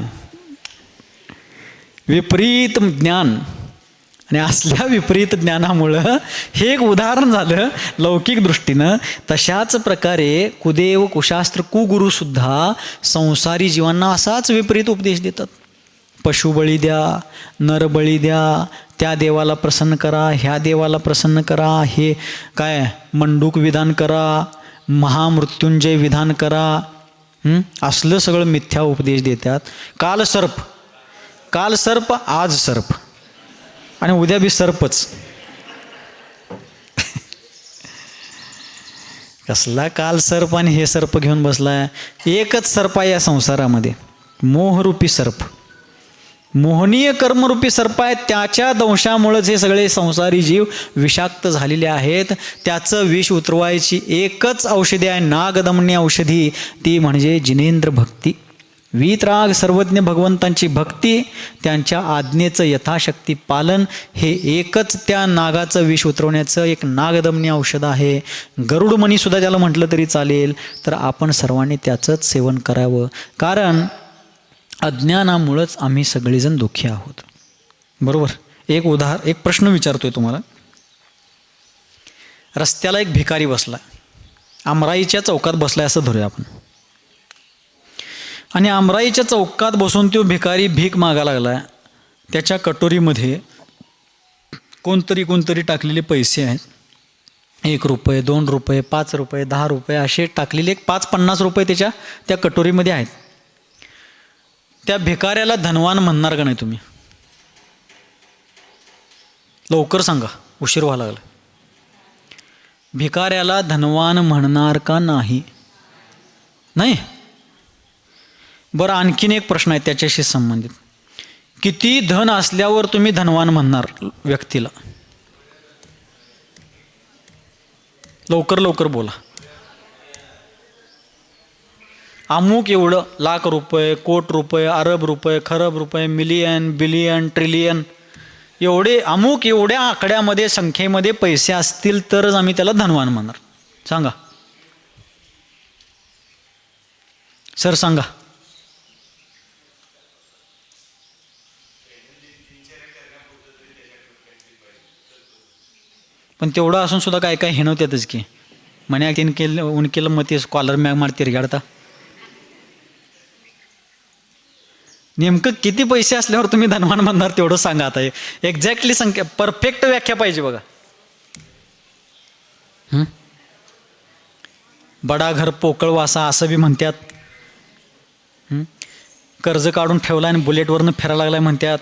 विपरीत ज्ञान. आणि असल्या विपरीत ज्ञानामुळं हे एक उदाहरण झालं लौकिक दृष्टीनं. तशाच प्रकारे कुदेव कुशास्त्र कुगुरूसुद्धा संसारी जीवांना असाच विपरीत उपदेश देतात. पशुबळी द्या, नरबळी द्या, त्या देवाला प्रसन्न करा, ह्या देवाला प्रसन्न करा, हे काय मंडूक विधान करा, महामृत्युंजय विधान करा, असलं सगळं मिथ्या उपदेश देतात. काल सर्प आज सर्प आणि उद्या बी सर्पच. कसला काल सर्प आणि हे सर्प घेऊन बसलाय. एकच सर्प आहे या संसारामध्ये, मोहरूपी सर्प, मोहनीय कर्मरूपी सर्प आहे. त्याच्या दंशामुळेच हे सगळे संसारी जीव विषाक्त झालेले आहेत. त्याचं विष उतरवायची एकच औषधी आहे, नागदमनी औषधी, ती म्हणजे जिनेंद्र भक्ती. वीतराग सर्वज्ञ भगवंतांची भक्ती, त्यांच्या आज्ञेचं यथाशक्ती पालन, हे एकच त्या नागाचं विष उतरवण्याचं एक नागदमनी औषध आहे. गरुडमणीसुद्धा त्याला म्हटलं तरी चालेल. तर आपण सर्वांनी त्याचंच सेवन करावं, कारण अज्ञानामुळंच आम्ही सगळेजण दुःखी आहोत. बरोबर. एक प्रश्न विचारतोय तुम्हाला. रस्त्याला एक भिकारी बसला, आमराईच्या चौकात बसलाय असं धरूया आपण, आणि आमराईच्या चौकात बसून तो भिकारी भीक मागायला लागला. त्याच्या कटोरीमध्ये कोणतरी टाकलेले पैसे आहेत. 1 रुपये, 2 रुपये, 5 रुपये, 10 रुपये असे टाकलेले 5-50 रुपये त्याच्या त्या कटोरीमध्ये आहेत. त्या भिकाऱ्याला धनवान म्हणणार का नाही तुम्ही? लवकर सांगा, उशीर व्हायला लागला. भिकाऱ्याला धनवान म्हणणार का नाही? नाही. बरं, आणखीन एक प्रश्न आहे त्याच्याशी संबंधित. किती धन असल्यावर तुम्ही धनवान म्हणणार व्यक्तीला? लवकर लवकर बोला. अमुक एवढं लाख रुपये, कोट रुपये, अरब रुपये, खरब रुपये, मिलियन, बिलियन, ट्रिलियन, एवढे अमुक एवढ्या आकड्यामध्ये संख्येमध्ये पैसे असतील तरच आम्ही त्याला धनवान म्हणणार. सांगा सर, सांगा. पण तेवढं असून सुद्धा काय काय हिणवत्यातच की, म्हणे तीन केलं ऊन केलं मग ते स्कॉलर मॅग मारते रिगाडता. नेमकं किती पैसे असल्यावर तुम्ही धनवान म्हणणार तेवढं सांगा. आता एक्झॅक्टली संख्या, परफेक्ट व्याख्या पाहिजे बघा. बडा घर पोकळ वासा असं बी म्हणतात. कर्ज काढून ठेवला आणि बुलेटवरनं फिरायला लागलाय म्हणतात.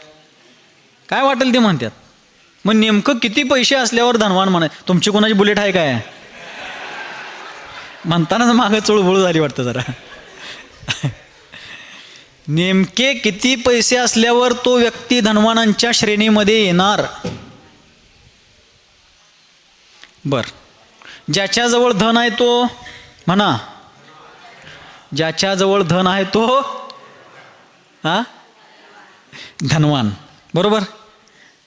काय वाटेल ते म्हणतात. मग नेमकं किती पैसे असल्यावर धनवान म्हणाय? तुमची कोणाची बुलेट आहे काय? म्हणतानाच मागं चुळबुळ झाली वाटतं जरा. नेमके किती पैसे असल्यावर तो व्यक्ती धनवानांच्या श्रेणीमध्ये येणार? बर, ज्याच्याजवळ धन आहे तो म्हणा. ज्याच्याजवळ धन आहे तो धनवान. बरोबर.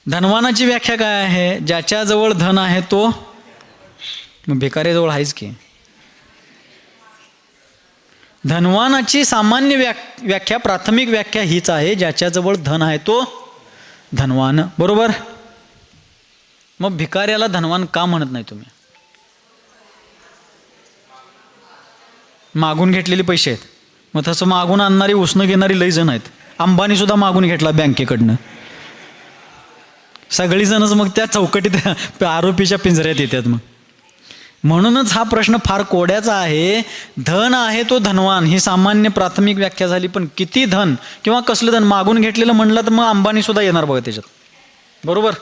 धनवानाची व्याख्या काय आहे? ज्याच्याजवळ धन आहे तो. मग भिकाऱ्याजवळ आहेच की. धनवानाची सामान्य व्याख्या, प्राथमिक व्याख्या हीच आहे, ज्याच्याजवळ धन आहे तो धनवान. बरोबर. मग भिकाऱ्याला धनवान का म्हणत नाही तुम्ही? मागून घेतलेले पैसे आहेत. मग तसं मागून आणणारी उसणं घेणारी लई जण आहेत. अंबानी सुद्धा मागून घेतला बँकेकडनं. सगळीजणच मग त्या चौकटीत आरोपीच्या पिंजऱ्यात येतात. मग म्हणूनच हा प्रश्न फार कोड्याचा आहे. धन आहे तो धनवान ही सामान्य प्राथमिक व्याख्या झाली, पण किती धन किंवा कसलं धन मागून घेतलेलं म्हणलं तर मग अंबानी सुद्धा येणार बघा त्याच्यात. बरोबर.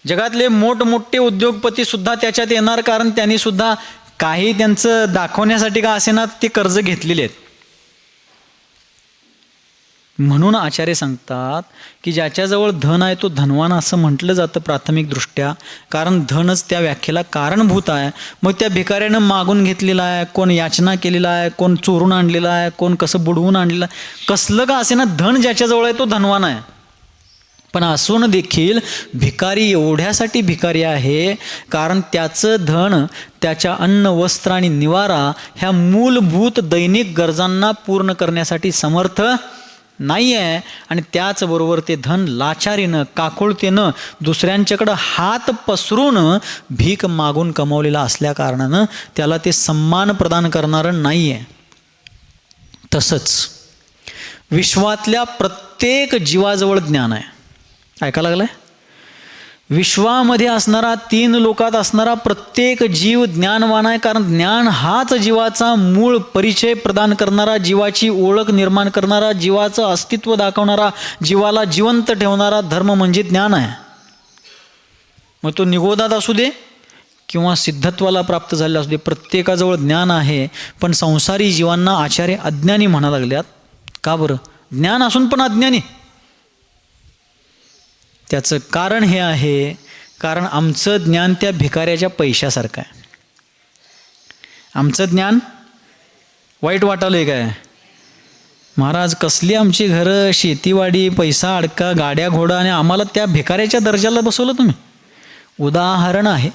जगातले मोठमोठे उद्योगपती सुद्धा त्याच्यात येणार, कारण त्यांनी सुद्धा काही त्यांचं दाखवण्यासाठी का असेना ते कर्ज घेतलेले आहेत. म्हणून आचार्य सांगतात की ज्याच्याजवळ धन आहे तो धनवान असं म्हटलं जातं प्राथमिक दृष्ट्या, कारण धनच त्या व्याख्येला कारणभूत आहे. मग त्या भिकाऱ्यानं मागून घेतलेला आहे, कोण याचना केलेला आहे, कोण चोरून आणलेला आहे, कोण कसं बुडवून आणलेलं आहे, कसलं का असे ना, धन ज्याच्याजवळ आहे तो धनवान आहे. पण असून देखील भिकारी एवढ्यासाठी भिकारी आहे कारण त्याचं धन त्याच्या अन्न, वस्त्र आणि निवारा ह्या मूलभूत दैनिक गरजांना पूर्ण करण्यासाठी समर्थ नाही आहे. आणि त्याचबरोबर ते धन लाचारीनं, काकुळतेनं, दुसऱ्यांच्याकडं हात पसरून भीक मागून कमावलेला असल्याकारणानं त्याला ते सन्मान प्रदान करणारं नाही आहे. तसंच विश्वातल्या प्रत्येक जीवाजवळ ज्ञान आहे. ऐकायला लागलंय? विश्वामध्ये असणारा, 3 लोकात असणारा प्रत्येक जीव ज्ञानवान आहे, कारण ज्ञान हाच जीवाचा मूळ परिचय प्रदान करणारा, जीवाची ओळख निर्माण करणारा, जीवाचं अस्तित्व दाखवणारा, जीवाला जिवंत ठेवणारा धर्म म्हणजे ज्ञान आहे. मग तो निगोदात असू दे किंवा सिद्धत्वाला प्राप्त झालेला असू दे, प्रत्येकाजवळ ज्ञान आहे. पण संसारी जीवांना आचार्य अज्ञानी म्हणा लागल्यात. का बरं? ज्ञान असून पण अज्ञानी. त्याचं कारण हे आहे, कारण आमचं ज्ञान त्या भिकाऱ्याच्या पैशासारखं आहे. आमचं ज्ञान वाईट वाटालंय काय? महाराज कसली आमची घरं, शेतीवाडी, पैसा अडका, गाड्या घोडा, आणि आम्हाला त्या भिकाऱ्याच्या दर्जाला बसवलं तुम्ही. उदाहरण आहे,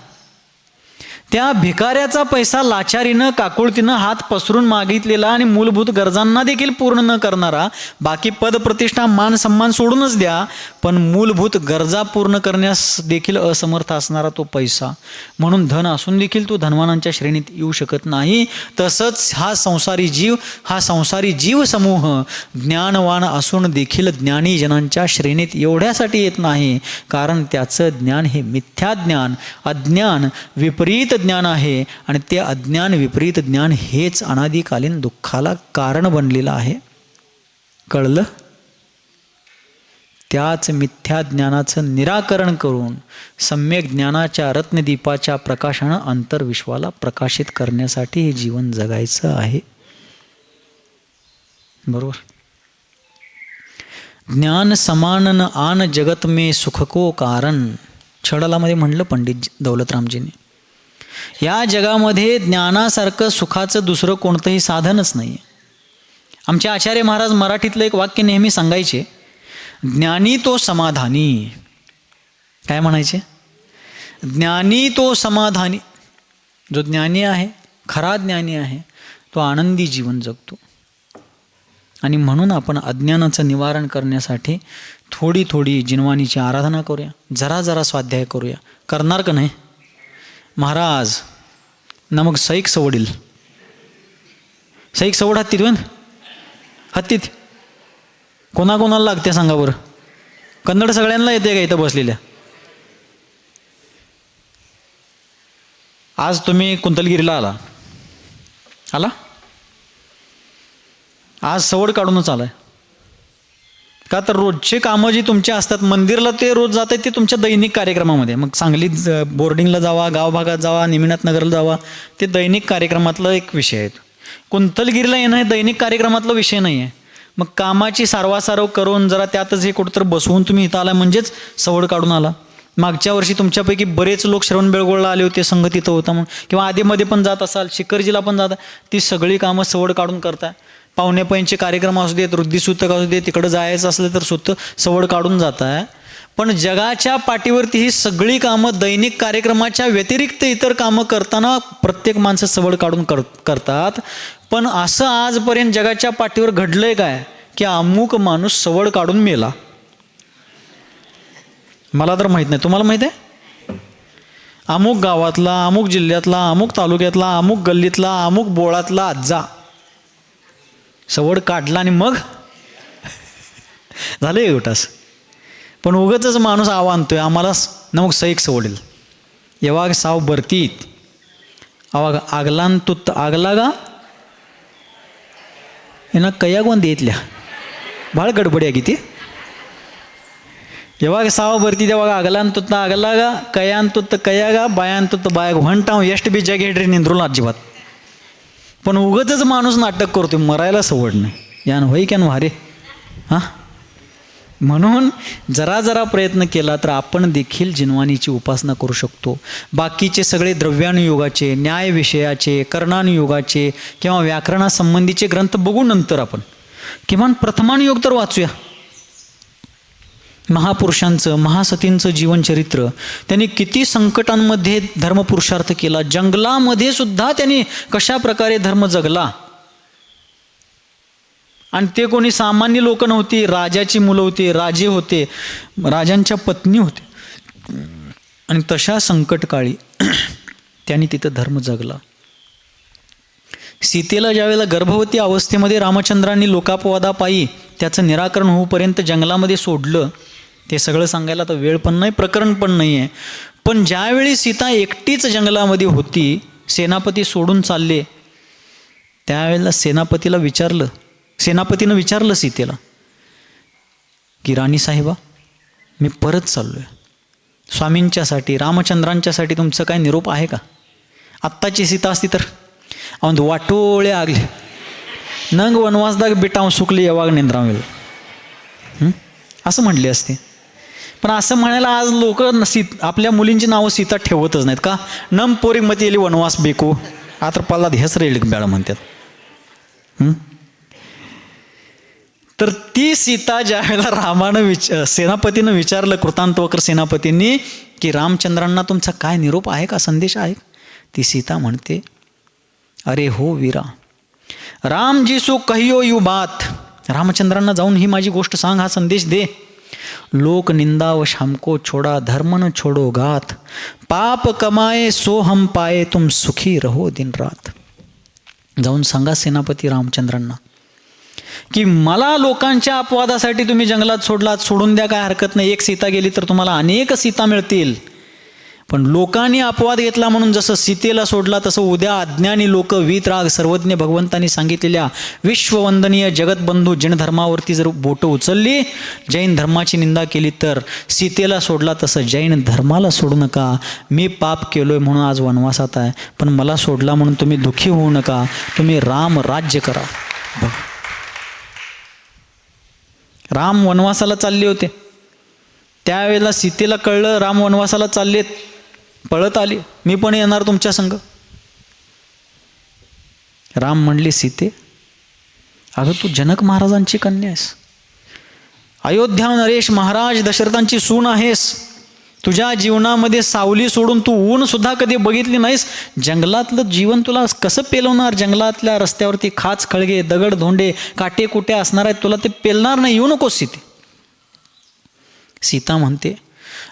त्या भिकाऱ्याचा पैसा लाचारीनं, काकुळतीनं हात पसरून मागितलेला आणि मूलभूत गरजांना देखील पूर्ण न करणारा, बाकी पद, प्रतिष्ठा, मान, सन्मान सोडूनच द्या, पण मूलभूत गरजा पूर्ण करण्यास देखील असमर्थ असणारा तो पैसा. म्हणून धन असून देखील तो धनवानांच्या श्रेणीत येऊ शकत नाही. तसंच हा संसारी जीव समूह ज्ञानवान असून देखील ज्ञानीजनांच्या श्रेणीत एवढ्यासाठी येत नाही कारण त्याचं ज्ञान हे मिथ्या ज्ञान, अज्ञान, विपरीत ज्ञान आहे. आणि ते अज्ञान, विपरीत ज्ञान हेच अनादिकालीन दुःखाला कारण बनलेलं आहे. कळलं? त्याच मिथ्या ज्ञानाचं निराकरण करून सम्यक ज्ञानाच्या रत्नदीपाच्या प्रकाशानं अंतर्विश्वाला प्रकाशित करण्यासाठी हे जीवन जगायचं आहे. बरोबर. ज्ञान समानन आन जगत में सुख को कारण, छडालामध्ये म्हणलं पंडित दौलतरामजींनी, या जगामध्ये ज्ञानासारखं सुखाचं दुसरं कोणतंही साधनच नाही आहे. आमचे आचार्य महाराज मराठीतलं एक वाक्य नेहमी सांगायचे, ज्ञानी तो समाधानी. काय म्हणायचे? ज्ञानी तो समाधानी. जो ज्ञानी आहे, खरा ज्ञानी आहे, तो आनंदी जीवन जगतो. आणि म्हणून आपण अज्ञानाचं निवारण करण्यासाठी थोडी थोडी जिनवानीची आराधना करूया, जरा जरा स्वाध्याय करूया. करणार का नाही? महाराज ना मग सैक सवडील. सैक सवड हत्तीत होईन, हत्तीत कोणाकोणाला लागते सांगा बरं? कन्नड सगळ्यांना येते का इथं बसलेल्या? आज तुम्ही कुंतलगिरीला आला, आज सवड काढूनच आलाय का? तर रोजचे कामं जी तुमची असतात, मंदिरला ते रोज जात आहेत, ते तुमच्या दैनिक कार्यक्रमामध्ये. मग सांगलीत बोर्डिंगला जावा, गावभागात जावा, निमिनाथ नगरला जावा, ते दैनिक कार्यक्रमातला एक विषय आहे. कुंतलगिरीला येणं हे दैनिक कार्यक्रमातला विषय नाही आहे. मग कामाची सारवासारव करून जरा त्यातच हे कुठंतर बसवून तुम्ही इथं आला म्हणजेच सवड काढून आला. मागच्या वर्षी तुमच्यापैकी बरेच लोक श्रवणबेळगोळला आले होते, संघ तिथं होता म्हणून, किंवा आधीमध्ये पण जात असाल, शिखरजीला पण जाता, ती सगळी कामं सवड काढून करताय. पाहुणे पैंचे कार्यक्रम असू देत, वृद्धिसूतक असू दे, तिकडं जायचं असलं तर सुद्धा सवड काढून जात आहे. पण जगाच्या पाठीवरती ही सगळी कामं दैनिक कार्यक्रमाच्या व्यतिरिक्त इतर कामं करताना प्रत्येक माणसं सवड काढून करतात. पण असं आजपर्यंत जगाच्या पाठीवर घडलंय काय की अमुक माणूस सवड काढून मेला? मला तर माहीत नाही, तुम्हाला माहीत आहे? अमुक गावातला, अमुक जिल्ह्यातला, अमुक तालुक्यातला, अमुक गल्लीतला, अमुक बोळातला आज्जा सवड काढला आणि मग झालं एवटास. पण उगाचच माणूस आवा आणतोय आम्हाला न मग सैक सवडील. यावाग साव बरतीत अवाग आगलान तुत्त आगला गा येना कया कोण देतल्या भाळ गडबड्या किती. ಯಾವಾಗ ಸಾವು ಬರ್ತಿದ್ದೆ ಅವಾಗ ಅಗಲಂತುತ್ತ ಅಗಲಾಗ ಕಯಾಂತುತ್ತ ಕೈಯಾಗ ಬಾಯಾಂತುತ್ತ ಬಾಯಾಗ ಹೊಂಟಾವ್ ಎಷ್ಟು ಬಿ ಜಾಗ ಹಿಡ್ರಿ निंद्रुला अजिबात. पण उगतच माणूस नाटक करतो, मरायला सवड नाही यान होई क्यान वारे. हां, म्हणून जरा जरा प्रयत्न केला तर आपण देखील जिनवानीची उपासना करू शकतो. बाकीचे सगळे द्रव्यानुयोगाचे, न्याय विषयाचे, कर्णानुयोगाचे किंवा व्याकरणासंबंधीचे ग्रंथ बघू नंतर आपण किमान प्रथमानुयोग तर वाचूया. महापुरुषांचं, महासतींचं जीवनचरित्र, त्यांनी किती संकटांमध्ये धर्मपुरुषार्थ केला, जंगलामध्ये सुद्धा त्यांनी कशा प्रकारे धर्म जगला. आणि ते कोणी सामान्य लोक नव्हती, राजाची मुलं होती, राजे होते, राजांच्या पत्नी होते. आणि तशा संकटकाळी त्यांनी तिथं धर्म जगला. सीतेला ज्यावेळेला गर्भवती अवस्थेमध्ये रामचंद्रांनी लोकापवादापायी त्याचं निराकरण होऊपर्यंत जंगलामध्ये सोडलं, ते सगळं सांगायला तर वेळ पण नाही, प्रकरण पण नाही आहे. पण ज्यावेळी सीता एकटीच जंगलामध्ये होती, सेनापती सोडून चालले, त्यावेळेला सेनापतीनं विचारलं सीतेला की राणी साहेबा, मी परत चाललोय, स्वामींच्यासाठी, रामचंद्रांच्यासाठी तुमचं काय निरोप आहे का? आत्ताची सीता असती तर अवंद वाटोळे आगले नंग वनवासदाग बिटाव सुकली यवाग निंद्रावेल असं म्हटली असते. पण असं म्हणायला आज लोक आपल्या मुलींची नावं सीता ठेवतच नाहीत का? नम पोरी मती येली वनवास बेको आता पल्लाद हेसर येईल बेळा म्हणतात. तर ती सीता ज्या वेळेला सेनापतीनं विचारलं, कृतांतवकर सेनापतींनी, की रामचंद्रांना तुमचा काय निरोप आहे का, संदेश आहे? ती सीता म्हणते, अरे हो वीरा, राम जी सो कहियो यू बात, रामचंद्रांना जाऊन ही माझी गोष्ट सांग, हा संदेश दे. लोक निंदा व शामको छोडा, धर्म न छोडो गात, पाप कमाए सो हम पाए, तुम सुखी रहो दिन रात. जाऊन सांगा सेनापती रामचंद्रांना की मला लोकांच्या अपवादासाठी तुम्ही जंगलात सोडलात, सोडून द्या, काय हरकत नाही. एक सीता गेली तर तुम्हाला अनेक सीता मिळतील. पण लोकांनी अपवाद घेतला म्हणून जसं सीतेला सोडला तसं उद्या अज्ञानी लोक वीतराग सर्वज्ञ भगवंतांनी सांगितलेल्या विश्ववंदनीय जगतबंधू जैन धर्मावरती जर बोटं उचलली, जैन धर्माची निंदा केली, तर सीतेला सोडला तसं जैन धर्माला सोडू नका. मी पाप केलोय म्हणून आज वनवासात आहे, पण मला सोडला म्हणून तुम्ही दुःखी होऊ नका. तुम्ही राम राज्य करा. राम वनवासाला चालले होते, त्यावेळेला सीतेला कळलं राम वनवासाला चाललेत, पळत आली, मी पण येणार तुमच्या संग. राम म्हणले, सीते अगं तू जनक महाराजांची कन्या आहेस, अयोध्या नरेश महाराज दशरथांची सून आहेस, तुझ्या जीवनामध्ये सावली सोडून तू ऊन सुद्धा कधी बघितली नाहीस, जंगलातलं जीवन तुला कसं पेलवणार? जंगलातल्या रस्त्यावरती खाच खळगे दगड धोंडे काटे कुटे असणार आहेत, तुला ते पेलणार नाही, येऊ नकोस सीते. सीता म्हणते,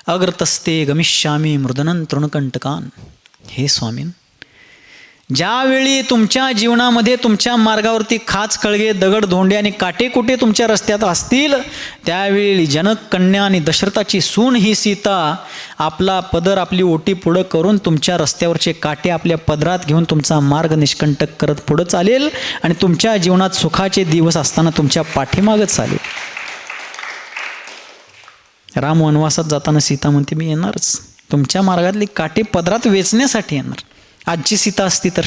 अग्रतस्ते गमिष्यामी मृदनं तृणकंटकान. हे स्वामीन, ज्यावेळी तुमच्या जीवनामध्ये तुमच्या मार्गावरती खाच खळगे दगड धोंडे आणि काटेकुटे तुमच्या रस्त्यात असतील, त्यावेळी जनक कन्या आणि दशरथाची सून ही सीता आपला पदर आपली ओटी पुढं करून तुमच्या रस्त्यावरचे काटे आपल्या पदरात घेऊन तुमचा मार्ग निष्कंटक करत पुढं चालेल आणि तुमच्या जीवनात सुखाचे दिवस असताना तुमच्या पाठीमागच चालेल. राम वनवासात जाताना सीता म्हणते, मी येणारच, तुमच्या मार्गातली काटे पदरात वेचण्यासाठी येणार. आजची सीता असती तर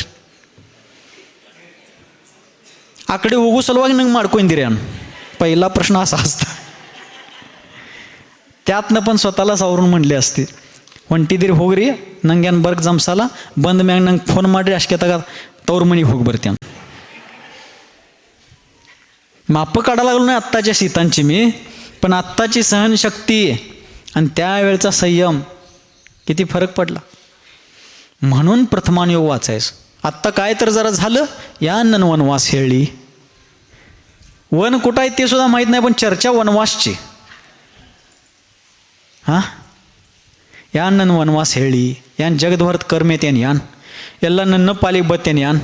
आकडे उगू सलवाग नंग माडकोइन दिर्यान, पहिला प्रश्न असा असता. त्यातनं पण स्वतःला सावरून म्हणले असते, ಒಂಟಿದಿರಿ ಹೋಗ್ರಿ ನಂಗೇನು ಬರ್ಗ್ ಜಂಸಲ್ಲ ಬಂದ ಮ್ಯಾಗ ನಂಗೆ ಫೋನ್ ಮಾಡಿರಿ ಅಷ್ಟೇ ತಗ ತವ್ರ ಮನೆಗೆ ಹೋಗಿ ಬರ್ತೀನಿ. माप काढायला लागलो नाही आत्ताच्या सीतांची मी, पण आत्ताची सहनशक्ती आणि त्यावेळचा संयम किती फरक पडला. म्हणून प्रथमान योग वाचायचं. आत्ता काय तर जरा झालं या नन वनवास हेळली, वन कुठं आहे ते सुद्धा माहीत नाही, पण चर्चा वनवासची. हां या नन वनवास ಹೇಳಿ ಯಾನ್ ಜಗದ್ವರ್ತ್ ಕರ್ಮೇತೇನ್ ಯಾನ್ ಎಲ್ಲ ನನ್ನ ಪಾಲಿಗೆ ಬತ್ತೇನ್ ಯಾನ್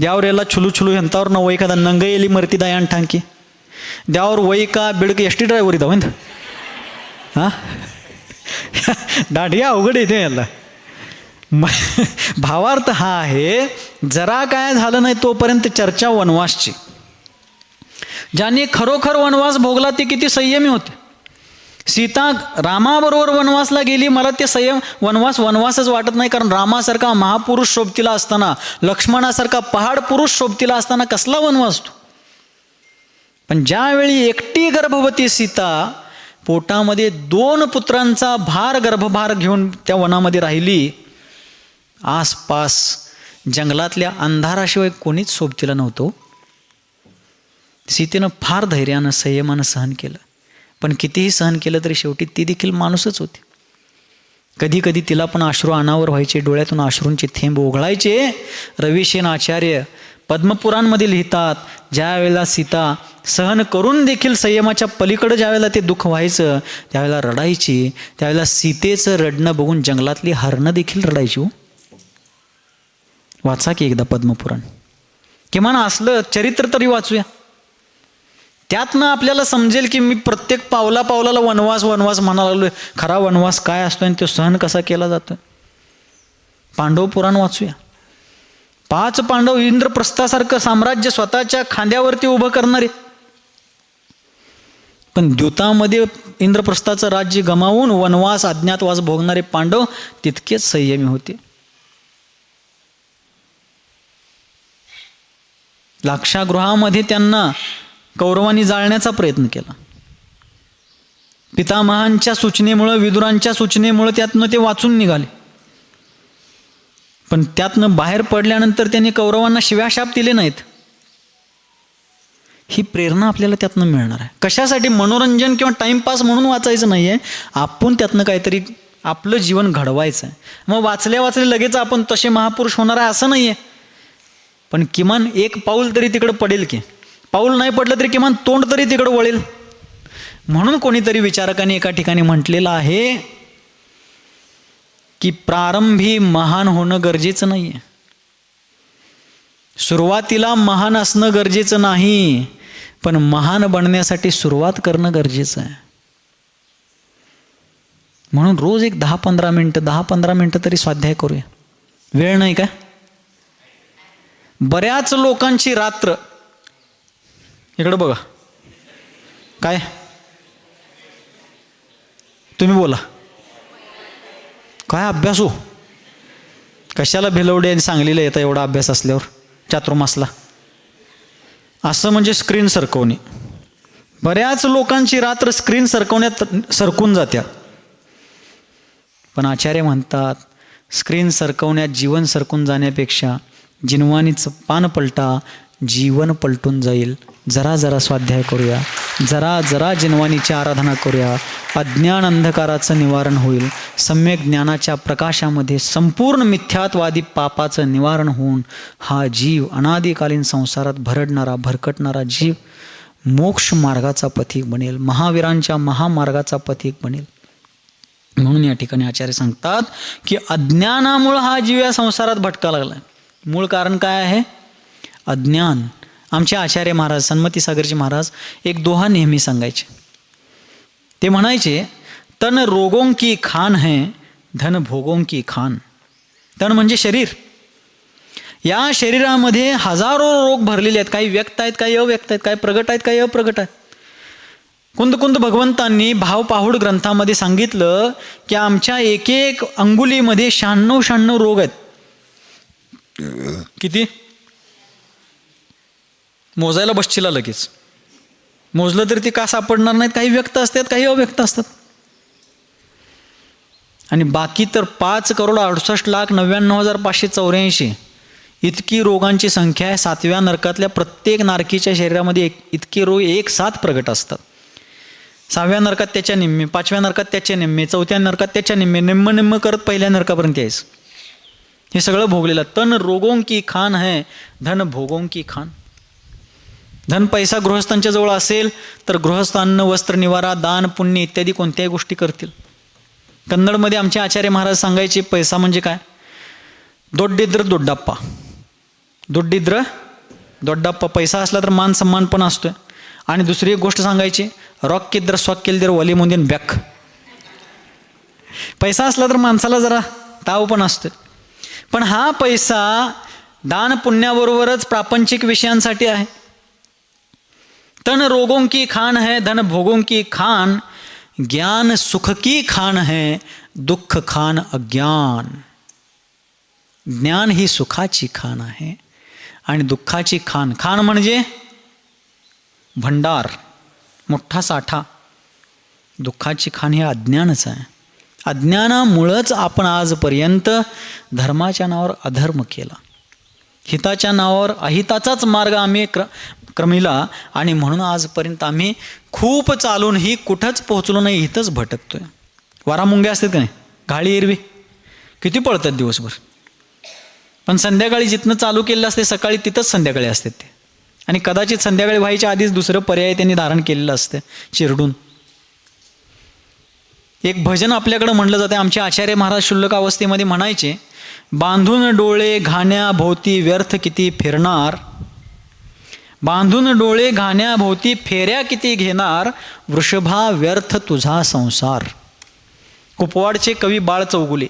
ದ್ಯಾವ್ರೆಲ್ಲ ಚುಲು ಚುಲು ಎಂಥವ್ರನ್ನ ಒಯ್ಕದ ನಂಗೈಯಲ್ಲಿ ಮರ್ತಿದ ಯಾನ್ ಠಾಂಕಿ ದ್ಯಾವ್ರ ಒಯ್ಕ ಬೆಳಗ್ಗೆ ಎಷ್ಟು ಡ್ರೈವರ್ ಇದಾವಂತ ಹಾಂ दाढी अवघड येते याला. भावार्थ हा आहे, जरा काय झालं नाही तोपर्यंत चर्चा वनवासची. ज्याने खरोखर वनवास भोगला ते किती संयमी होते. सीता रामाबरोबर वनवासला गेली, मला ते संयम वनवासच वाटत नाही, कारण रामासारखा महापुरुष शोभतीला असताना, लक्ष्मणासारखा पहाड पुरुष शोभतीला असताना कसला वनवास तो. पण ज्यावेळी एकटी गर्भवती सीता पोटामध्ये 2 पुत्रांचा गर्भभार घेऊन त्या वनामध्ये राहिली, आसपास जंगलातल्या अंधाराशिवाय कोणीच सोबतीला नव्हतं. सीतेनं फार धैर्यानं संयमानं सहन केलं, पण कितीही सहन केलं तरी शेवटी ती देखील माणूसच होती. कधी कधी तिला पण अश्रू अनावर व्हायचे, डोळ्यातून अश्रूंचे थेंब ओघळायचे. रविशेन आचार्य पद्मपुराणमध्ये लिहितात, ज्या वेळेला सीता सहन करून देखील संयमाच्या पलीकडे ज्यावेळेला ते दुःख व्हायचं त्यावेळेला रडायची. त्यावेळेला सीतेचं रडणं बघून जंगलातली हरणं देखील रडायची. हो, वाचा की एकदा पद्मपुराण, किमान असलं चरित्र तरी वाचूया. त्यातनं आपल्याला समजेल की मी प्रत्येक पावलाला वनवास म्हणायला लागलोय. खरा वनवास काय असतो आणि तो सहन कसा केला जातो. पांडव पुराण वाचूया. 5 पांडव इंद्रप्रस्थासारखं साम्राज्य स्वतःच्या खांद्यावरती उभं करणारे, पण द्यूतामध्ये इंद्रप्रस्थाचं राज्य गमावून वनवास अज्ञातवास भोगणारे पांडव तितकेच संयमी होते. लाक्षागृहामध्ये त्यांना कौरवांनी जाळण्याचा प्रयत्न केला. पितामहांच्या सूचनेमुळं, विदुरांच्या सूचनेमुळं त्यातनं ते वाचून निघाले. पण त्यातनं बाहेर पडल्यानंतर त्यांनी कौरवांना शिव्याशाप दिले नाहीत. ही प्रेरणा आपल्याला त्यातनं मिळणार आहे. कशासाठी? मनोरंजन किंवा टाइमपास म्हणून वाचायचं नाही आहे, आपण त्यातनं काहीतरी आपलं जीवन घडवायचं आहे. मग वाचले लगेच आपण तसे महापुरुष होणार आहे असं नाही आहे, पण किमान एक पाऊल तरी तिकडं पडेल की. पाऊल नाही पडलं तरी किमान तोंड तरी तिकडं वळेल. म्हणून कोणीतरी विचारकांनी एका ठिकाणी म्हटलेलं आहे की प्रारंभी महान होणं गरजेचं नाही आहे, सुरुवातीला महान असणं गरजेचं नाही, पण महान बनण्यासाठी सुरुवात करणं गरजेचं आहे. म्हणून रोज एक 10-15 मिनटं तरी स्वाध्याय करूया. वेळ नाही का? बऱ्याच लोकांची रात्र, इकडं बघा, काय तुम्ही बोला, काय अभ्यास हो, कशाला भिलवडे आणि सांगलीला येतं एवढा अभ्यास असल्यावर चातुर्मासला, असं म्हणजे स्क्रीन सरकवणे. बऱ्याच लोकांची रात्र स्क्रीन सरकवण्यात सरकून जात्या. पण आचार्य म्हणतात स्क्रीन सरकवण्यात जीवन सरकून जाण्यापेक्षा जिनवानीचं पान पलटा, जीवन पलटून जाईल. जरा जरा स्वाध्याय करूया, जरा जरा जिनवानीची आराधना करूया. अज्ञान अंधकाराचं निवारण होईल. सम्यक ज्ञानाच्या प्रकाशामध्ये संपूर्ण मिथ्यात्वादी पापाचं निवारण होऊन हा जीव अनादिकालीन संसारात भरडणारा भरकटणारा जीव मोक्ष मार्गाचा पथिक बनेल, महावीरांच्या महामार्गाचा पथिक बनेल. म्हणून या ठिकाणी आचार्य सांगतात की अज्ञानामुळं हा जीव या संसारात भटका लागला. मूळ कारण काय आहे? अज्ञान. आमचे आचार्य महाराज सन्मती सागरजी महाराज एक दोहा नेहमी सांगायचे. ते म्हणायचे, तन रोगों की खान है, धन भोगों की खान. तन म्हणजे शरीर. या शरीरामध्ये हजारो रोग भरलेले आहेत. काही व्यक्त आहेत, काही अव्यक्त आहेत, काही प्रगट आहेत, काही अप्रगट आहेत. कुंद भगवंतांनी भाव पाहुड ग्रंथामध्ये सांगितलं की आमच्या एक एक अंगुलीमध्ये 96 रोग आहेत. किती मोजायला बसशीला लगेच, मोजलं तरी ते का सापडणार नाहीत. काही व्यक्त असतात, काही अव्यक्त असतात. आणि बाकी तर 5,68,99,584 इतकी रोगांची संख्या आहे. 7व्या नरकातल्या प्रत्येक नारकीच्या शरीरामध्ये इतके रोग एक साथ प्रगट असतात. 6व्या नरकात त्याच्या निम्मे, 5व्या नरकात त्याच्या निम्मे, 4थ्या नरकात त्याच्या निम्मे, निम्म करत पहिल्या नरकापर्यंत यायचं. हे सगळं भोगलेलं. तन रोगों की खान है, धन भोगों की खान. धन पैसा गृहस्थांच्या जवळ असेल तर गृहस्थ अन्न वस्त्र निवारा दान पुण्य इत्यादी कोणत्याही गोष्टी करतील. कन्नडमध्ये आमचे आचार्य महाराज सांगायचे पैसा म्हणजे काय? दोड्डिद्र दोड्डाप्पा. दोड्डिद्र दोड्डाप्पा. पैसा असला तर मान सन्मान पण असतोय. आणि दुसरी एक गोष्ट सांगायची, रॉक्किद्र स्वक्किल्दर वली मुंदीन बॅक. पैसा असला तर माणसाला जरा ताव पण असतोय. पण हा पैसा दान पुण्याबरोबरच प्रापंचिक विषयांसाठी आहे. तन रोगों की खान है, धन भोगों की खान. ज्ञान सुख की खान है, दुःख खान अज्ञान. ज्ञान ही सुखाची खान आहे आणि दुःखाची खान. खान म्हणजे भंडार, मोठा साठा. दुःखाची खान हे अज्ञानच आहे. अज्ञानामुळंच आपण आजपर्यंत धर्माच्या नावावर अधर्म केला, हिताच्या नावावर अहिताचाच मार्ग आम्ही क्रमिला. आणि म्हणून आजपर्यंत आम्ही खूप चालूनही कुठंच पोहोचलो नाही, इथंच भटकतोय. वारामुंग्या असतात का नाही, गाळी एरवी किती पळतात दिवसभर, पण संध्याकाळी जिथनं चालू केलेलं असते सकाळी तिथंच संध्याकाळी असतात ते. आणि कदाचित संध्याकाळी व्हायच्या आधीच दुसरं पर्याय त्यांनी धारण केलेलं असतं चिरडून. एक भजन आपल्याकडं म्हणलं जातं. आमचे आचार्य महाराज शुल्लक अवस्थेमध्ये म्हणायचे, बांधून डोळे घाण्याभोवती व्यर्थ किती फिरणार, बांधून डोळे घाण्याभोवती फेऱ्या किती घेणार, वृषभा व्यर्थ तुझा संसार. कुपवाडचे कवी बाळ चौगुले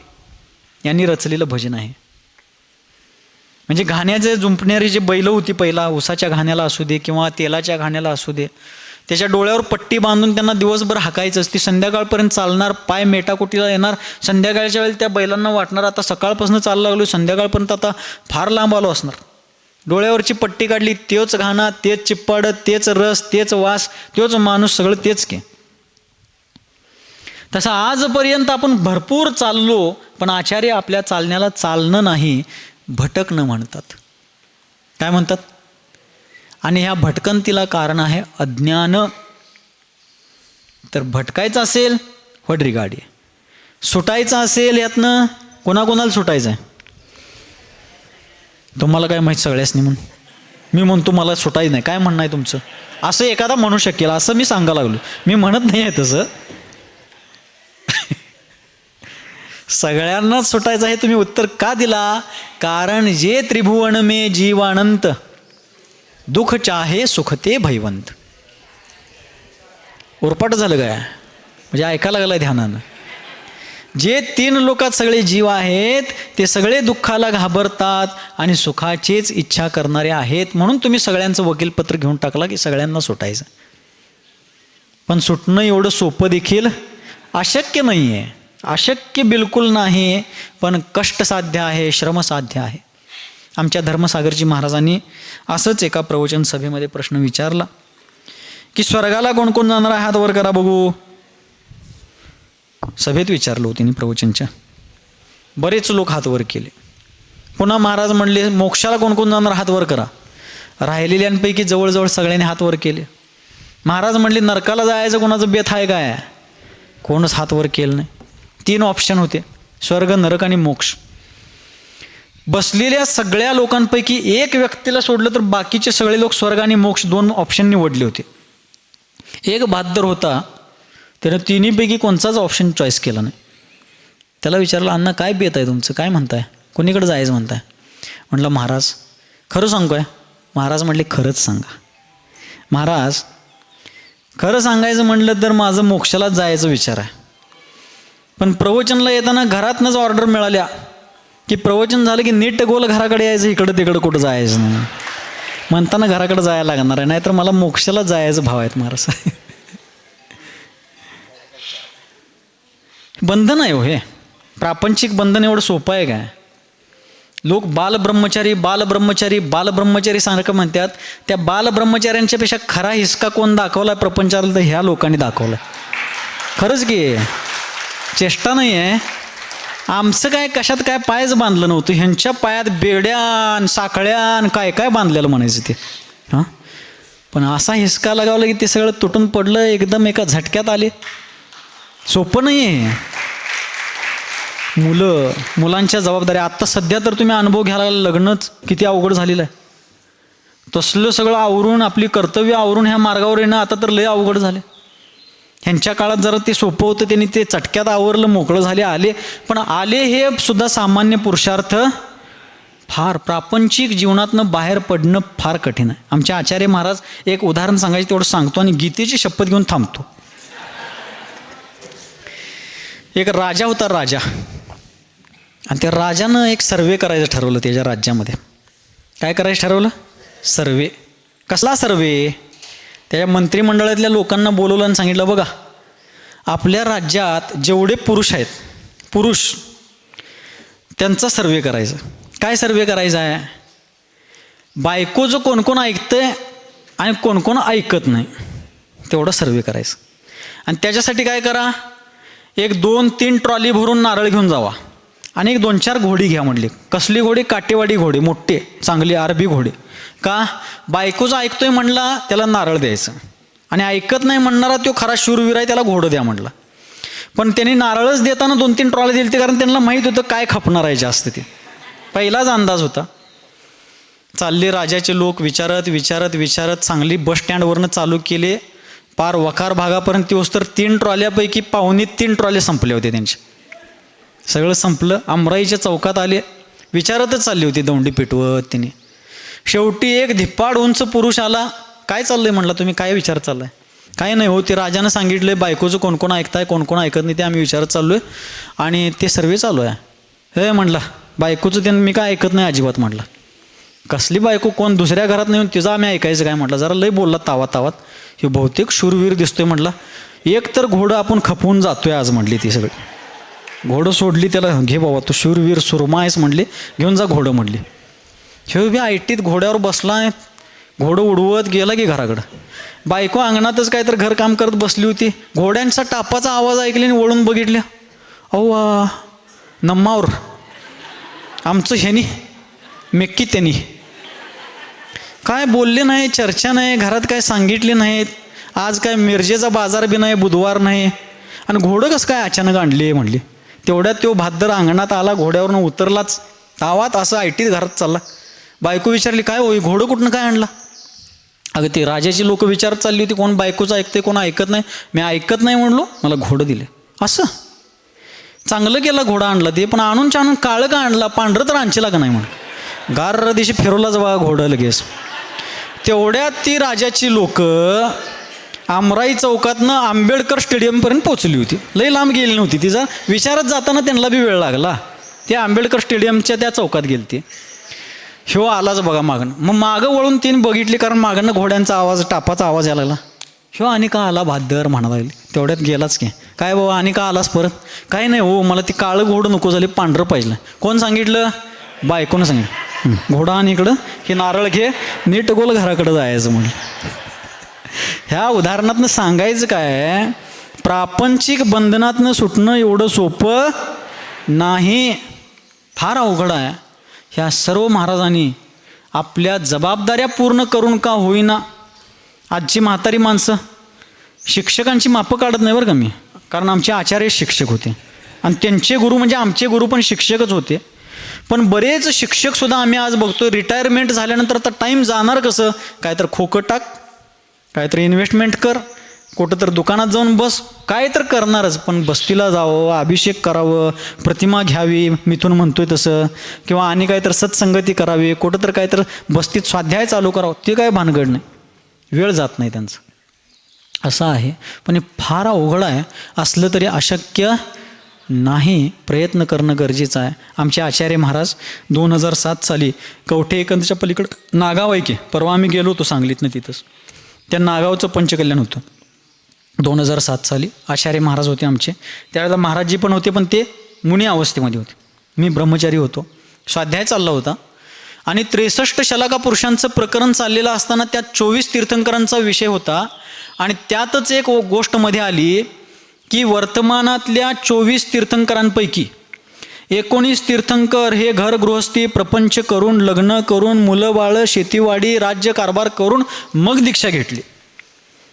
यांनी रचलेलं भजन आहे. म्हणजे घाण्याचे जुंपणारी जे बैल होती पहिला, उसाच्या घाण्याला असू दे किंवा तेलाच्या घाण्याला असू दे, त्याच्या डोळ्यावर पट्टी बांधून त्यांना दिवसभर हाकायचं असते. संध्याकाळपर्यंत चालणार, पाय मेटाकुटीला येणार. संध्याकाळच्या वेळेला त्या बैलांना वाटणार आता सकाळपासून चालला लागलो, संध्याकाळपर्यंत आता फार लांब आलो असणार. डोळ्यावरची पट्टी काढली, तेच घाणा, तेच चिप्पाड, तेच रस, तेच वास, तोच माणूस, सगळं तेच के. तसं आजपर्यंत आपण भरपूर चाललो, पण आचार्य आपल्या चालण्याला चालणं नाही, भटकणं म्हणतात. काय म्हणतात? आणि ह्या भटकंतीला कारण आहे अज्ञान. तर भटकायचं असेल वडरी गाडी, सुटायचं असेल यातनं कोणाकोणाला सुटायचं आहे? तुम्हाला काय माहीत सगळ्यासनी म्हणून मी म्हणतो मला सुटायचं नाही. काय म्हणणं आहे तुमचं? असं एखादा म्हणू शकेल असं मी सांगायला लागलो. मी म्हणत नाही आहे तसं. सगळ्यांनाच सुटायचं आहे. तुम्ही उत्तर का दिला? कारण जे त्रिभुवन में जीवानंत, दुःख चाहे सुखते भैवंत. उरपाट झालं काय? म्हणजे ऐकायला लागलं ध्यानानं. जे 3 लोकात सगळे जीव आहेत ते सगळे दुःखाला घाबरतात आणि सुखाचीच इच्छा करणारे आहेत. म्हणून तुम्ही सगळ्यांचं वकीलपत्र घेऊन टाकला की सगळ्यांना सुटायचं. पण सुटणं एवढं सोपं देखील अशक्य नाही आहे. अशक्य बिलकुल नाही, पण कष्टसाध्य आहे, श्रमसाध्य आहे. आमच्या धर्मसागरजी महाराजांनी असंच एका प्रवचन सभेमध्ये प्रश्न विचारला की स्वर्गाला कोण कोण जाणार आहे, हात वर करा बघू. सभेत विचारलं होतं प्रवचनच्या. बरेच लोक हात वर केले. पुन्हा महाराज म्हणले मोक्षाला कोण कोण जाणार, हात वर करा. राहिलेल्यांपैकी जवळजवळ सगळ्यांनी हात वर केले. महाराज म्हणले नरकाला जायचं कोणाचं बेत आहे काय, कोणच हात वर केलं नाही. 3 ऑप्शन होते, स्वर्ग, नरक आणि मोक्ष. बसलेल्या सगळ्या लोकांपैकी एक व्यक्तीला सोडलं तर बाकीचे सगळे लोक स्वर्ग आणि मोक्ष 2 ऑप्शन निवडले होते. एक बहाद्दर होता, त्यानं 3पैकी कोणताच ऑप्शन चॉईस केला नाही. त्याला विचारलं अण्णा काय बेत आहे तुमचं, काय म्हणताय, कोणीकडे जायचं म्हणताय. म्हटलं महाराज खरं सांगू काय. महाराज म्हटले खरंच सांगा. महाराज खरं सांगायचं म्हटलं तर माझं मोक्षालाच जायचं विचार आहे. पण प्रवचनला येताना घरातनंच ऑर्डर मिळाल्या की प्रवचन झालं की नीट गोल घराकडे यायचं, इकडं तिकडं कुठं जायचं नाही. म्हणताना घराकडे जायला लागणार आहे, नाहीतर मला मोक्षाला जायचं भाव आहेत महाराज. बंधन आहे हो हे, प्रापंचिक बंधन एवढं सोपं आहे काय. लोक बालब्रह्मचारी बालब्रह्मचारी बालब्रह्मचारी सारखं म्हणतात. त्या बालब्रह्मचाऱ्यांच्या पेक्षा खरा हिसका कोण दाखवला प्रपंचाला तर ह्या लोकांनी दाखवला. खरंच की चेष्टा नाही आहे. आमचं काय कशात काय पायच बांधलं नव्हतं, ह्यांच्या पायात बेड्यान साखळ्यान काय काय बांधलेलं म्हणायचं ते. हां पण असा हिसका लगावला की ते सगळं तुटून पडलं, एकदम एका झटक्यात आले. सोपं नाही आहे. मुलांच्या जबाबदाऱ्या आत्ता सध्या तर तुम्ही अनुभव घ्यायला, लग्नच किती अवघड झालेलं आहे. तसलं सगळं आवरून आपली कर्तव्य आवरून ह्या मार्गावर येणं आता तर लय अवघड झाले. ह्यांच्या काळात जरा ते सोपं होतं, त्यांनी ते चटक्यात आवरलं, मोकळं झाले, आले. पण आले हे सुद्धा सामान्य पुरुषार्थ फार प्रापंचिक जीवनातनं बाहेर पडणं फार कठीण आहे. आमचे आचार्य महाराज एक उदाहरण सांगायचं तेवढं सांगतो आणि गीतेची शपथ घेऊन थांबतो. एक राजा होता, राजा. आणि त्या राजानं एक सर्वे करायचं ठरवलं त्याच्या राज्यामध्ये. काय करायचं ठरवलं, सर्वे. कसला सर्वे. त्याच्या मंत्रिमंडळातल्या लोकांना बोलवलं आणि सांगितलं बघा आपल्या राज्यात जेवढे पुरुष आहेत, पुरुष त्यांचा सर्वे करायचा. काय सर्वे करायचा आहे, बायकोचं कोण कोण ऐकतंय आणि कोण कोण ऐकत नाही तेवढं सर्वे करायचं. आणि त्याच्यासाठी काय करा, एक 2-3 ट्रॉली भरून नारळ घेऊन जावा आणि एक 2-4 घोडी घ्या. म्हटली कसली घोडी, काटेवाडी घोडे, मोठे चांगली अरबी घोडे. का, बायकोचा ऐकतोय म्हणला त्याला नारळ द्यायचं आणि ऐकत नाही म्हणणारा तो खरा शूरवीर आहे त्याला घोडं द्या म्हटलं. पण त्यांनी नारळच देताना 2-3 ट्रॉली दिली ते, कारण त्यांना माहीत होतं काय खपणार आहे जास्त. ते पहिलाच अंदाज होता. चालले राजाचे लोक विचारत विचारत विचारत चांगली बस स्टँडवरनं चालू केले, पार वखार भागापर्यंत येऊस तर 3 ट्रॉल्यापैकी 2.25-3 ट्रॉले संपले होते त्यांचे. सगळं संपलं, अमराईच्या चौकात आले, विचारतच चालली होती दौंडी पेटवत तिने. शेवटी एक धिप्पाड उंच पुरुष आला. काय चाललंय म्हणला, तुम्ही काय विचार चाललाय. काय नाही हो, ते राजानं सांगितलंय बायकोचं कोण कोण ऐकताय कोण कोण ऐकत नाही ते आम्ही विचारत चाललोय आणि ते सर्वे चालू आहे. हे म्हणला बायकोचं ते मी काय ऐकत नाही अजिबात. म्हटलं कसली बायको, कोण दुसऱ्या घरात नाही तिचं आम्ही ऐकायचं काय. म्हटलं जरा लय बोलला तावात तावात, हे बहुतेक शूरवीर दिसतोय. म्हटला एक तर घोडं आपण खपवून जातोय आज. म्हटली ती सगळी घोडं सोडली त्याला, घे बाबा तू शूरवीर सुरमा आहेस म्हटली, घेऊन जा घोडं म्हटली. हे बी ऐटीत घोड्यावर बसला, घोडं उडवत गेला की घराकडं. बायको अंगणातच काय तर घरकाम करत बसली होती. घोड्यांचा टापाचा आवाज ऐकले आणि वळून बघितल्या, अहो नम्मावर आमचं ह्यानी मेक्की त्यांनी काय बोलले नाही, चर्चा नाही, घरात काय सांगितले नाहीत. आज काय मिरजेचा बाजार बी नाही, बुधवार नाही, आणि घोडं कसं काय अचानक आणले म्हणली. तेवढ्यात तो भाद्दर अंगणात आला, घोड्यावरनं उतरलाच, तावात असं ऐटीत घरात चालला. बायको विचारली काय होई, घोडं कुठनं काय आणला. अगं ते राजाची लोक विचारत चालली होती, कोण बायकोचं ऐकते कोण ऐकत नाही. मी ऐकत नाही म्हणलो, मला घोडं दिले. असं चांगलं केलं घोडा आणला ते, पण आणून छानून काळं का आणला, पांढरं तर आणशीला का नाही म्हणून. गार दिवशी फिरवलाच बघा घोडं लगेच. तेवढ्यात ती राजाची लोक आमराई चौकातनं आंबेडकर स्टेडियमपर्यंत पोचली होती, लई लांब गेली नव्हती. तिचा विचारत जाताना त्यांना बी वेळ लागला. ते आंबेडकर स्टेडियमच्या त्या चौकात गेली ती. ह्यो आलाच बघा मागणं. मग मागं वळून तिने बघितली, कारण मागणं घोड्यांचा आवाज, टापाचा आवाज यायला लागला. ह्यो आणि का आला भाद्दर म्हणा लागली. तेवढ्यात गेलाच की. काय बाबा आणि का आलास परत? काय नाही हो, मला ती काळं घोडं नको झाली, पांढरं पाहिजे. कोण सांगितलं? बायकोनं सांगितलं. घोडा आणि इकडं हे नारळ घे, नीट गोल घराकडं जायचं म्हणून. ह्या उदाहरणातनं सांगायचं काय, प्रापंचिक बंधनातनं सुटणं एवढं सोपं नाही, फार अवघड आहे. ह्या सर्व महाराजांनी आपल्या जबाबदाऱ्या पूर्ण करून का होईना, आजची म्हातारी माणसं शिक्षकांची मापं काढत नाही बरं का मी, कारण आमचे आचार्य शिक्षक होते आणि त्यांचे गुरु म्हणजे आमचे गुरु पण शिक्षकच होते. पण बरेच शिक्षकसुद्धा आम्ही आज बघतो रिटायरमेंट झाल्यानंतर आता टाईम जाणार कसं, काय तर खोकं टाक, काय तर इन्व्हेस्टमेंट कर, कुठं तर दुकानात जाऊन बस, काय तर करणारच. पण बस्तीला जावं, अभिषेक करावं, प्रतिमा घ्यावी, मिथून म्हणतोय तसं, किंवा आणि काय तर सत्संगती करावी, कुठं तर काय तर बस्तीत स्वाध्याय चालू करावं, ते काय भानगड नाही, वेळ जात नाही त्यांचं, असं आहे. पण हे फार अवघड आहे. असलं तरी अशक्य नाही, प्रयत्न करणं गरजेचं आहे. आमचे आचार्य महाराज 2007 साली कवठे एकंदच्या पलीकडं नागाव आहे की, परवा आम्ही गेलो होतो सांगलीतनं, तिथंच त्या नागावचं पंचकल्याण होतं. 2007 साली आचार्य महाराज होते आमचे. त्यावेळेला महाराजजी पण होते, पण ते मुनी अवस्थेमध्ये होते. मी ब्रह्मचारी होतो. स्वाध्याय चालला होता आणि 63 शलाका पुरुषांचं प्रकरण चाललेलं असताना त्यात 24 तीर्थंकरांचा विषय होता. आणि त्यातच एक गोष्ट मध्ये आली की वर्तमानातल्या 24 तीर्थंकरांपैकी 19 तीर्थंकर हे घर गृहस्थी प्रपंच करून, लग्न करून, मुलं बाळं, शेतीवाडी, राज्य कारभार करून मग दीक्षा घेतली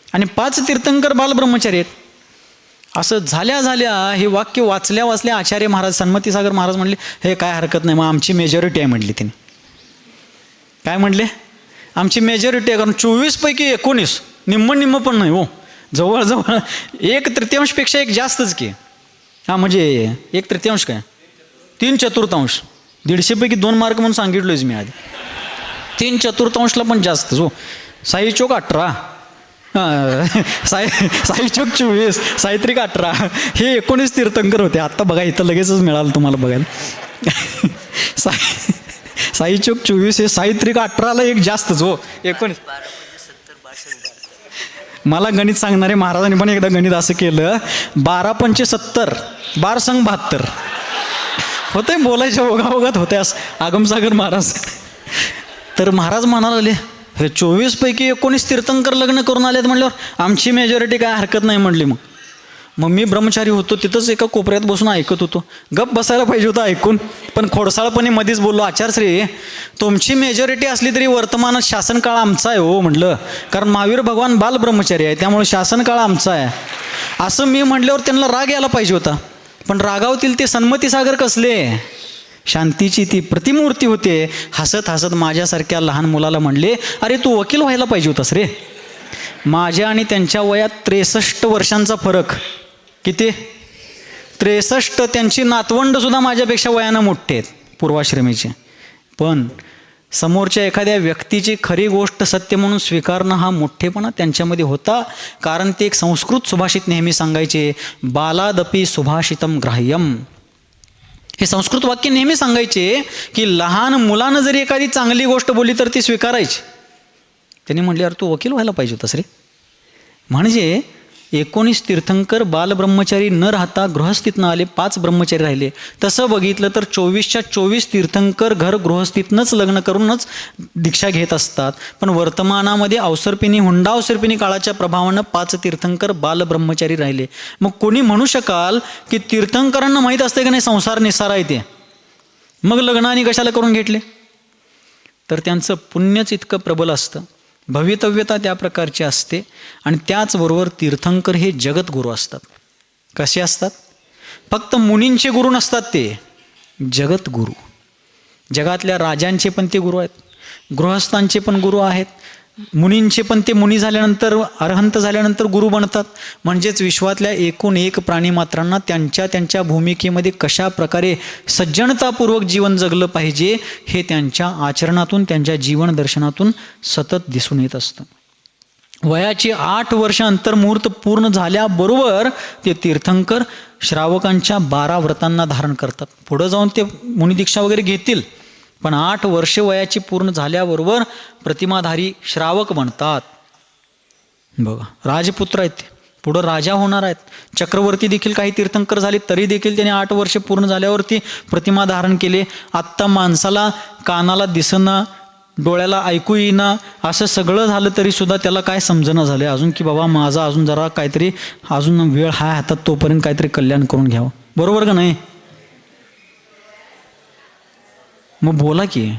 आणि 5 तीर्थंकर बालब्रह्मचारी आहेत. असं झाल्या हे वाक्य वाचल्या आचार्य महाराज सन्मतीसागर महाराज म्हणले, हे काय हरकत नाही, मग आमची मेजॉरिटी आहे म्हटली. तिने काय म्हटले? आमची मेजॉरिटी आहे, कारण 24 पैकी 19, निम्म पण नाही हो, जवळजवळ 1/3पेक्षा एक जास्तच की. हां म्हणजे 1/3 काय 3/4, 150 पैकी 2 मार्क म्हणून सांगितलोच मी आधी. 3/4ला पण जास्तच हो. साई चौक 18, साई चौक 24, साईत्रिक 18, हे 19 तीर्थंकर होते. आत्ता बघा इथं लगेचच मिळालं तुम्हाला बघायला. साई चौक 24 हे साईत्रिक 18ला एक जास्तच हो, 19. मला गणित सांगणारे महाराजांनी पण एकदा गणित असं केलं, 12 पंचे 70, 12 संग 72 होते. बोलायच्या ओघाओघात होते असं आगमसागर महाराज. तर महाराज म्हणायला लागले, हे 24 पैकी 19 तीर्थंकर लग्न करून आलेत म्हटल्यावर आमची मेजॉरिटी काय हरकत नाही म्हटली. मग मी ब्रह्मचारी होतो, तिथंच एका कोपऱ्यात बसून ऐकत होतो. गप बसायला पाहिजे होतं ऐकून, पण खोडसाळपणे मध्येच बोललो, आचार्यश्री तुमची मेजॉरिटी असली तरी वर्तमानात शासनकाळ आमचा आहे हो म्हटलं, कारण महावीर भगवान बालब्रह्मचारी आहे, त्यामुळे शासनकाळ आमचा आहे. असं मी म्हटल्यावर त्यांना राग यायला पाहिजे होता. पण रागावतील ते सन्मतीसागर कसले, शांतीची ती प्रतिमूर्ती होते. हसत हसत माझ्यासारख्या लहान मुलाला म्हणले, अरे तू वकील व्हायला पाहिजे होतास रे. माझ्या आणि त्यांच्या वयात 63 वर्षांचा फरक. किती? 63. त्यांची नातवंडसुद्धा माझ्यापेक्षा वयानं मोठे आहेत, पूर्वाश्रमीचे. पण समोरच्या एखाद्या व्यक्तीची खरी गोष्ट सत्य म्हणून स्वीकारणं हा मोठेपणा त्यांच्यामध्ये होता. कारण ते एक संस्कृत सुभाषित नेहमी सांगायचे, बालादपि सुभाषितम ग्राह्यम. हे संस्कृत वाक्य नेहमी सांगायचे की लहान मुलानं जरी एखादी चांगली गोष्ट बोलली तर ती स्वीकारायची. त्यांनी म्हटले, अरे तू वकील व्हायला पाहिजे होतास रे. म्हणजे 19 तीर्थंकर बालब्रह्मचारी न राहता गृहस्थीतनं आले, 5 ब्रह्मचारी राहिले. तसं बघितलं तर 24च्या 24 तीर्थंकर घर गृहस्थीतनंच लग्न करूनच दीक्षा घेत असतात. पण वर्तमानामध्ये अवसरपिनी, हुंडा अवसरपिनी काळाच्या प्रभावानं 5 तीर्थंकर बालब्रह्मचारी राहिले. मग कोणी म्हणू शकाल की तीर्थंकरांना माहीत असते की नाही संसार निसार आहे ते, मग लग्न आणि कशाला करून घेतले? तर त्यांचं पुण्यच इतकं प्रबल असतं, भवितव्यता त्या प्रकारची असते. आणि त्याचबरोबर तीर्थंकर हे जगद्गुरू असतात. कसे असतात? फक्त मुनींचे गुरु नसतात, ते जगद्गुरू. जगातल्या राजांचे पण ते गुरु आहेत, गृहस्थांचे पण गुरु आहेत, मुनींचे पण ते मुनी झाल्यानंतर, अरहंत झाल्यानंतर गुरु बनतात. म्हणजेच विश्वातल्या एकूण एक प्राणीमात्रांना त्यांच्या त्यांच्या भूमिकेमध्ये कशा प्रकारे सज्जनतापूर्वक जीवन जगलं पाहिजे हे त्यांच्या आचरणातून, त्यांच्या जीवन दर्शनातून सतत दिसून येत असतं. वयाची 8 वर्ष अंतर्मुहूर्त पूर्ण झाल्याबरोबर ते तीर्थंकर श्रावकांच्या 12 व्रतांना धारण करतात. पुढं जाऊन ते मुनिदीक्षा वगैरे घेतील, पण 8 वर्ष वयाची पूर्ण झाल्याबरोबर प्रतिमाधारी श्रावक बनतात. बघा, राजपुत्र आहेत ते, पुढं राजा होणार आहेत. चक्रवर्ती देखील काही तीर्थंकर झाले तरी देखील त्याने 8 वर्ष पूर्ण झाल्यावरती प्रतिमा धारण केले. आत्ता माणसाला कानाला दिसणं, डोळ्याला ऐकू येईना, असं सगळं झालं तरी सुद्धा त्याला काय समजणं झालं अजून, की बाबा माझा अजून जरा काहीतरी अजून वेळ हाय हातात, तोपर्यंत काहीतरी कल्याण करून घ्यावं. बरोबर का नाही? मग बोला की.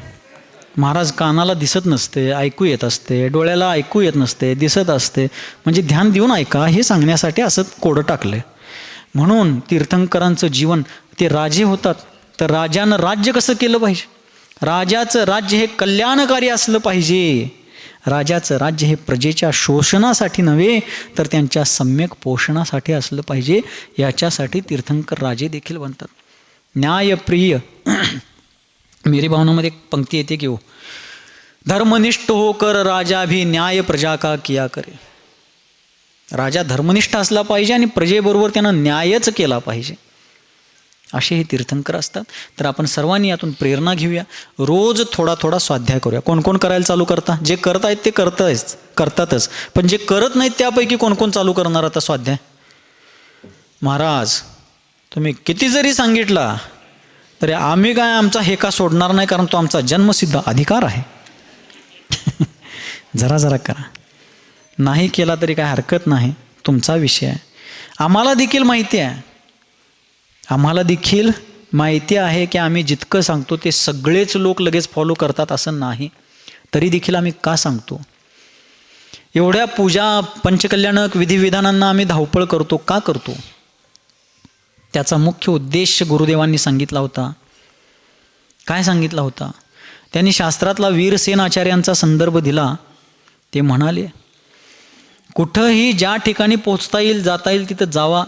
महाराज, कानाला दिसत नसते, ऐकू येत असते, डोळ्याला ऐकू येत नसते, दिसत असते, म्हणजे ध्यान देऊन ऐका हे सांगण्यासाठी असं कोडं टाकलं. म्हणून तीर्थंकरांचं जीवन, ते राजे होतात, तर राजानं राज्य कसं केलं पाहिजे? राजाचं राज्य हे कल्याणकारी असलं पाहिजे. राजाचं राज्य हे प्रजेच्या शोषणासाठी नव्हे, तर त्यांच्या सम्यक पोषणासाठी असलं पाहिजे. याच्यासाठी तीर्थंकर राजे देखील बनतात. न्यायप्रिय मेरी भावनामध्ये एक पंक्ती येते की हो, धर्मनिष्ठ होकर राजा भी न्याय प्रजा का किया करे. राजा धर्मनिष्ठ असला पाहिजे आणि प्रजेबरोबर त्यानं न्यायच केला पाहिजे. असे हे तीर्थंकर असतात. तर आपण सर्वांनी यातून प्रेरणा घेऊया. रोज थोडा थोडा स्वाध्याय करूया. कोण कोण करायला चालू करता? जे करत आहेत ते करतातच, पण जे करत नाहीत त्यापैकी कोण कोण चालू करणार आता स्वाध्याय? महाराज, तुम्ही किती जरी सांगितला तरी आम्ही काय आमचा हेका सोडणार नाही, कारण तो आमचा जन्मसिद्ध अधिकार आहे. जरा जरा करा. नाही केला तरी काय हरकत नाही, तुमचा विषय आहे. आम्हाला देखील माहिती आहे की आम्ही जितकं सांगतो ते सगळेच लोक लगेच फॉलो करतात असं नाही. तरी देखील आम्ही का सांगतो? एवढ्या पूजा पंचकल्याणक विधिविधानांना आम्ही धावपळ करतो, का करतो? त्याचा मुख्य उद्देश गुरुदेवांनी सांगितला होता. काय सांगितला होता? त्यांनी शास्त्रातला वीरसेन आचार्यांचा संदर्भ दिला. ते म्हणाले, कुठंही ज्या ठिकाणी पोचता येईल, जाता येईल तिथं जावा,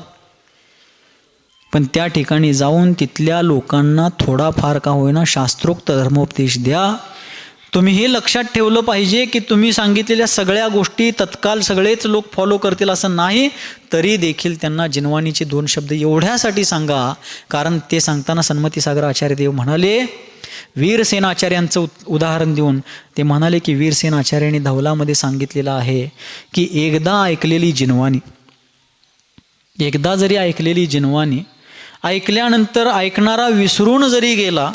पण त्या ठिकाणी जाऊन तिथल्या लोकांना थोडाफार का होईना शास्त्रोक्त धर्मोपदेश द्या. तुम्ही हे लक्षात ठेवलं पाहिजे की तुम्ही सांगितलेल्या सगळ्या गोष्टी तत्काल सगळेच लोक फॉलो करतील असं नाही. तरी देखील त्यांना जिनवानीचे 2 शब्द एवढ्यासाठी सांगा, कारण ते सांगताना सन्मतीसागर आचार्यदेव म्हणाले, वीरसेन आचार्यांचं उदाहरण देऊन ते म्हणाले की वीरसेन आचार्यांनी धवलामध्ये सांगितलेलं आहे की एकदा जरी ऐकलेली जिनवानी ऐकल्यानंतर ऐकणारा विसरून जरी गेला,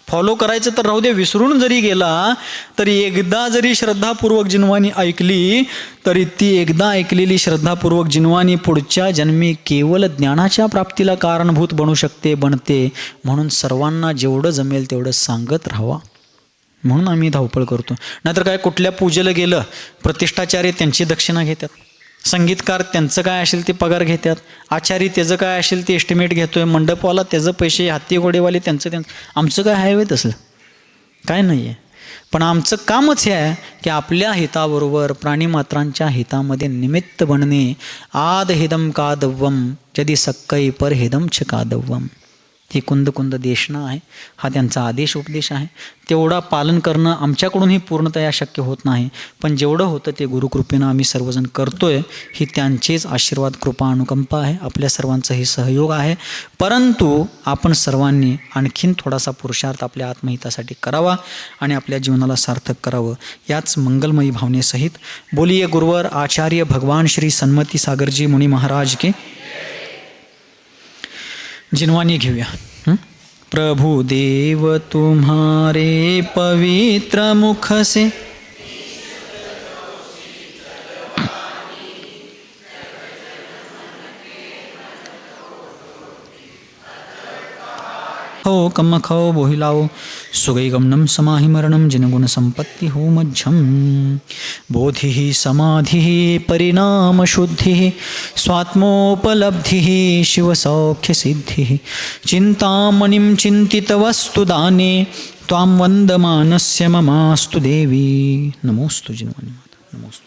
फॉलो करायचं तर राहू दे, विसरून जरी गेला, तरी एकदा जरी श्रद्धापूर्वक जिनवानी ऐकली, तरी ती एकदा ऐकलेली श्रद्धापूर्वक जिनवानी पुढच्या जन्मी केवळ ज्ञानाच्या प्राप्तीला कारणभूत बनते. म्हणून सर्वांना जेवढं जमेल तेवढं सांगत राहावा. म्हणून आम्ही धावपळ करतो. नाहीतर काय, कुठल्या पूजेला गेलं, प्रतिष्ठाचार्य त्यांची दक्षिणा घेतात, संगीतकार त्यांचं काय असेल ते पगार घेतात, आचारी त्याचं काय असेल ते एस्टिमेट घेतोय, मंडपवाला त्याचं पैसे, हत्ती घोडेवाले त्यांचं. आमचं काय आहे तसलं काय नाही आहे. पण आमचं कामच हे आहे की आपल्या हिताबरोबर प्राणीमात्रांच्या हितामध्ये निमित्त बनणे. आद हिदम कादव्वम यदि सक्कै पर हिदम च कादव्वम. ही कुंद देशना आहे, हा त्यांचा आदेश उपदेश आहे. तेवढा पालन करणं आमच्याकडूनही पूर्णतया शक्य होत नाही, पण जेवढं होतं ते गुरुकृपेनं आम्ही सर्वजण करतोय. ही त्यांचेच आशीर्वाद, कृपा, अनुकंपा आहे. आपल्या सर्वांचाही सहयोग आहे. परंतु आपण सर्वांनी आणखीन थोडासा पुरुषार्थ आपल्या आत्महितासाठी करावा आणि आपल्या जीवनाला सार्थक करावं. याच मंगलमयी भावनेसहित बोलिये गुरुवर आचार्य भगवान श्री सन्मती सागरजी मुनी महाराज के. जिनवानी घेऊया. प्रभु देव तुम्हारे पवित्र मुख से हो कम खो बोहिलाओ सुगई गमनम समाहि मरणम जिनगुण संपत्ति हो मज्जम. बोधि समाधि परिणाम शुद्धि स्वात्मोपलब्धि शिव सौख्य सिद्धि. चिंतामणिं चिंतित वस्तु दाने त्वां वंदमानस्य ममास्तु देवी. नमोस्तु जिनवानी माता, नमोस्तु.